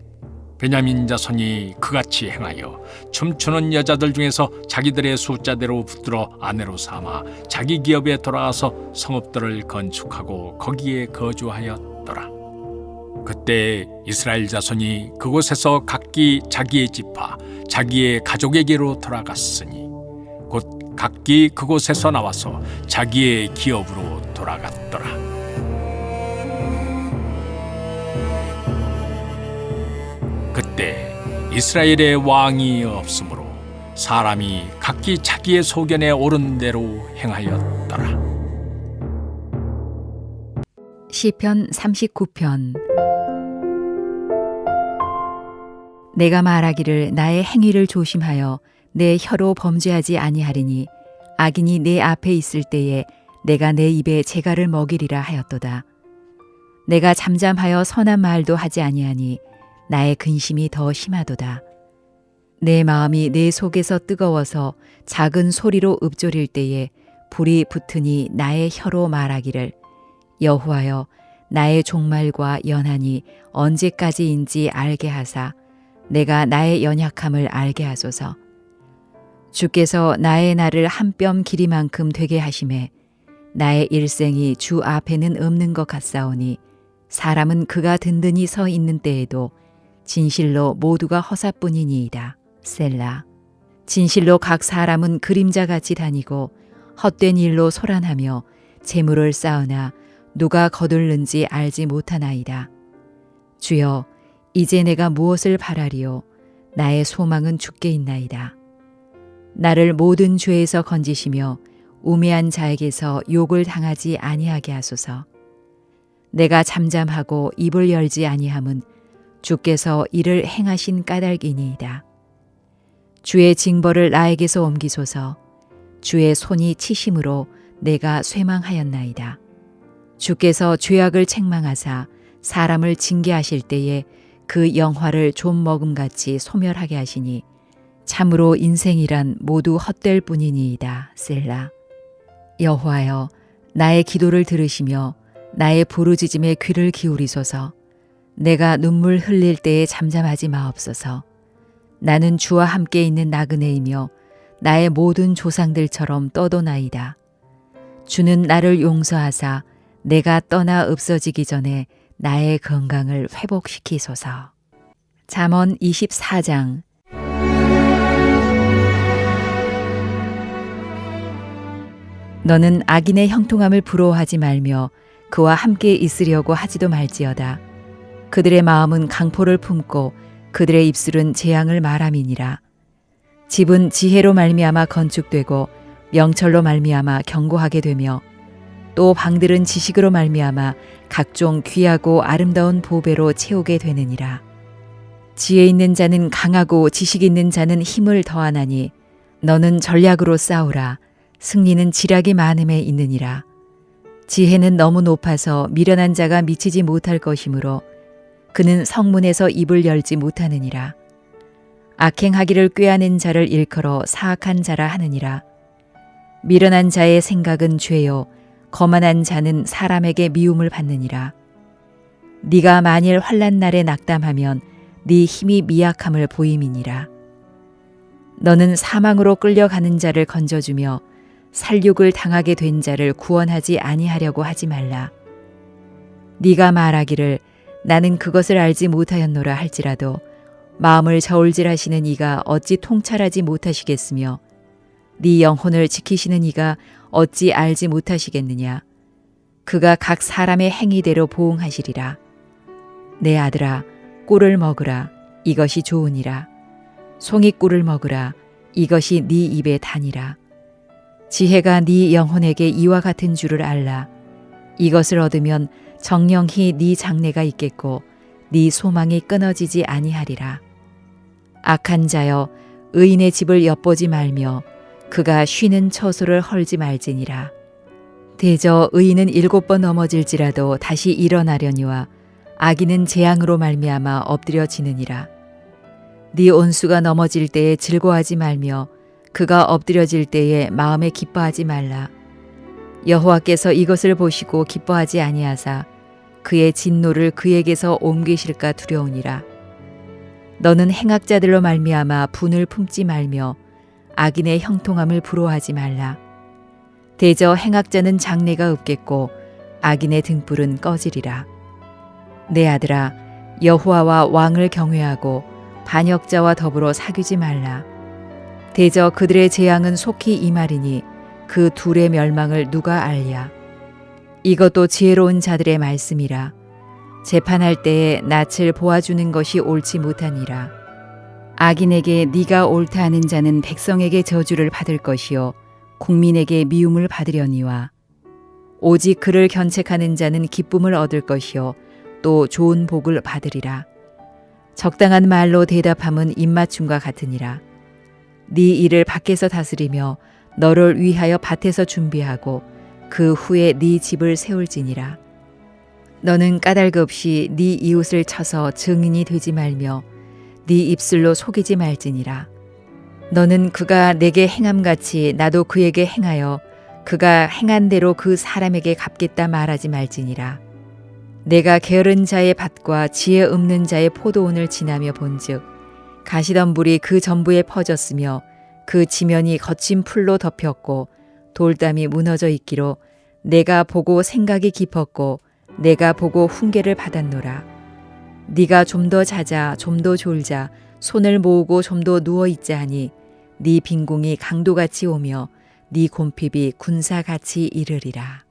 베냐민 자손이 그같이 행하여 춤추는 여자들 중에서 자기들의 숫자대로 붙들어 아내로 삼아 자기 기업에 돌아가서 성읍들을 건축하고 거기에 거주하였더라. 그때 이스라엘 자손이 그곳에서 각기 자기의 지파 자기의 가족에게로 돌아갔으니 곧 각기 그곳에서 나와서 자기의 기업으로 돌아갔더라. 그때 이스라엘의 왕이 없으므로 사람이 각기 자기의 소견에 옳은 대로 행하였더라. 시편 39편. 내가 말하기를 나의 행위를 조심하여 내 혀로 범죄하지 아니하리니 악인이 내 앞에 있을 때에 내가 내 입에 재갈을 먹이리라 하였도다. 내가 잠잠하여 선한 말도 하지 아니하니 나의 근심이 더 심하도다. 내 마음이 내 속에서 뜨거워서 작은 소리로 읊조릴 때에 불이 붙으니 나의 혀로 말하기를 여호와여 나의 종말과 연한이 언제까지인지 알게 하사 내가 나의 연약함을 알게 하소서. 주께서 나의 날을 한 뼘 길이만큼 되게 하심에 나의 일생이 주 앞에는 없는 것 같사오니 사람은 그가 든든히 서 있는 때에도 진실로 모두가 허사뿐이니이다. 셀라. 진실로 각 사람은 그림자같이 다니고 헛된 일로 소란하며 재물을 쌓으나 누가 거둘는지 알지 못하나이다. 주여 이제 내가 무엇을 바라리요? 나의 소망은 주께 있나이다. 나를 모든 죄에서 건지시며 우매한 자에게서 욕을 당하지 아니하게 하소서. 내가 잠잠하고 입을 열지 아니함은 주께서 이를 행하신 까닭이니이다. 주의 징벌을 나에게서 옮기소서. 주의 손이 치심으로 내가 쇠망하였나이다. 주께서 죄악을 책망하사 사람을 징계하실 때에 그 영화를 좀 먹음같이 소멸하게 하시니 참으로 인생이란 모두 헛될 뿐이니이다. 셀라. 여호와여 나의 기도를 들으시며 나의 부르짖음에 귀를 기울이소서. 내가 눈물 흘릴 때에 잠잠하지 마옵소서. 나는 주와 함께 있는 나그네이며 나의 모든 조상들처럼 떠도나이다. 주는 나를 용서하사 내가 떠나 없어지기 전에 나의 건강을 회복시키소서. 잠언 24장. 너는 악인의 형통함을 부러워하지 말며 그와 함께 있으려고 하지도 말지어다. 그들의 마음은 강포를 품고 그들의 입술은 재앙을 말함이니라. 집은 지혜로 말미암아 건축되고 명철로 말미암아 견고하게 되며 또 방들은 지식으로 말미암아 각종 귀하고 아름다운 보배로 채우게 되느니라. 지혜 있는 자는 강하고 지식 있는 자는 힘을 더하나니 너는 전략으로 싸우라. 승리는 지략이 많음에 있느니라. 지혜는 너무 높아서 미련한 자가 미치지 못할 것이므로 그는 성문에서 입을 열지 못하느니라. 악행하기를 꾀하는 자를 일컬어 사악한 자라 하느니라. 미련한 자의 생각은 죄요 거만한 자는 사람에게 미움을 받느니라. 네가 만일 환난 날에 낙담하면 네 힘이 미약함을 보임이니라. 너는 사망으로 끌려가는 자를 건져주며 살육을 당하게 된 자를 구원하지 아니하려고 하지 말라. 네가 말하기를 나는 그것을 알지 못하였노라 할지라도 마음을 저울질하시는 이가 어찌 통찰하지 못하시겠으며 네 영혼을 지키시는 이가 어찌 알지 못하시겠느냐. 그가 각 사람의 행위대로 보응하시리라. 내 아들아 꿀을 먹으라. 이것이 좋으니라. 송이꿀을 먹으라. 이것이 네 입에 다니라. 지혜가 네 영혼에게 이와 같은 줄을 알라. 이것을 얻으면 정령히 네 장래가 있겠고 네 소망이 끊어지지 아니하리라. 악한 자여 의인의 집을 엿보지 말며 그가 쉬는 처소를 헐지 말지니라. 대저 의인은 7번 넘어질지라도 다시 일어나려니와 악인은 재앙으로 말미암아 엎드려지느니라. 네 온수가 넘어질 때에 즐거워하지 말며 그가 엎드려질 때에 마음에 기뻐하지 말라. 여호와께서 이것을 보시고 기뻐하지 아니하사 그의 진노를 그에게서 옮기실까 두려우니라. 너는 행악자들로 말미암아 분을 품지 말며 악인의 형통함을 부러워하지 말라. 대저 행악자는 장래가 없겠고 악인의 등불은 꺼지리라. 내 아들아, 여호와와 왕을 경외하고 반역자와 더불어 사귀지 말라. 대저 그들의 재앙은 속히 임하리니 그 둘의 멸망을 누가 알랴. 이것도 지혜로운 자들의 말씀이라. 재판할 때에 낯을 보아주는 것이 옳지 못하니라. 악인에게 네가 옳다 하는 자는 백성에게 저주를 받을 것이요 국민에게 미움을 받으려니와 오직 그를 견책하는 자는 기쁨을 얻을 것이요 또 좋은 복을 받으리라. 적당한 말로 대답함은 입맞춤과 같으니라. 네 일을 밖에서 다스리며 너를 위하여 밭에서 준비하고 그 후에 네 집을 세울지니라. 너는 까닭 없이 네 이웃을 쳐서 증인이 되지 말며 네 입술로 속이지 말지니라. 너는 그가 내게 행함같이 나도 그에게 행하여 그가 행한 대로 그 사람에게 갚겠다 말하지 말지니라. 내가 게으른 자의 밭과 지혜 없는 자의 포도원을 지나며 본즉 가시덤불이 그 전부에 퍼졌으며 그 지면이 거친 풀로 덮였고 돌담이 무너져 있기로 내가 보고 생각이 깊었고 내가 보고 훈계를 받았노라. 네가 좀 더 자자 좀 더 졸자 손을 모으고 좀 더 누워 있자 하니 네 빈궁이 강도같이 오며 네 곰핍이 군사같이 이르리라.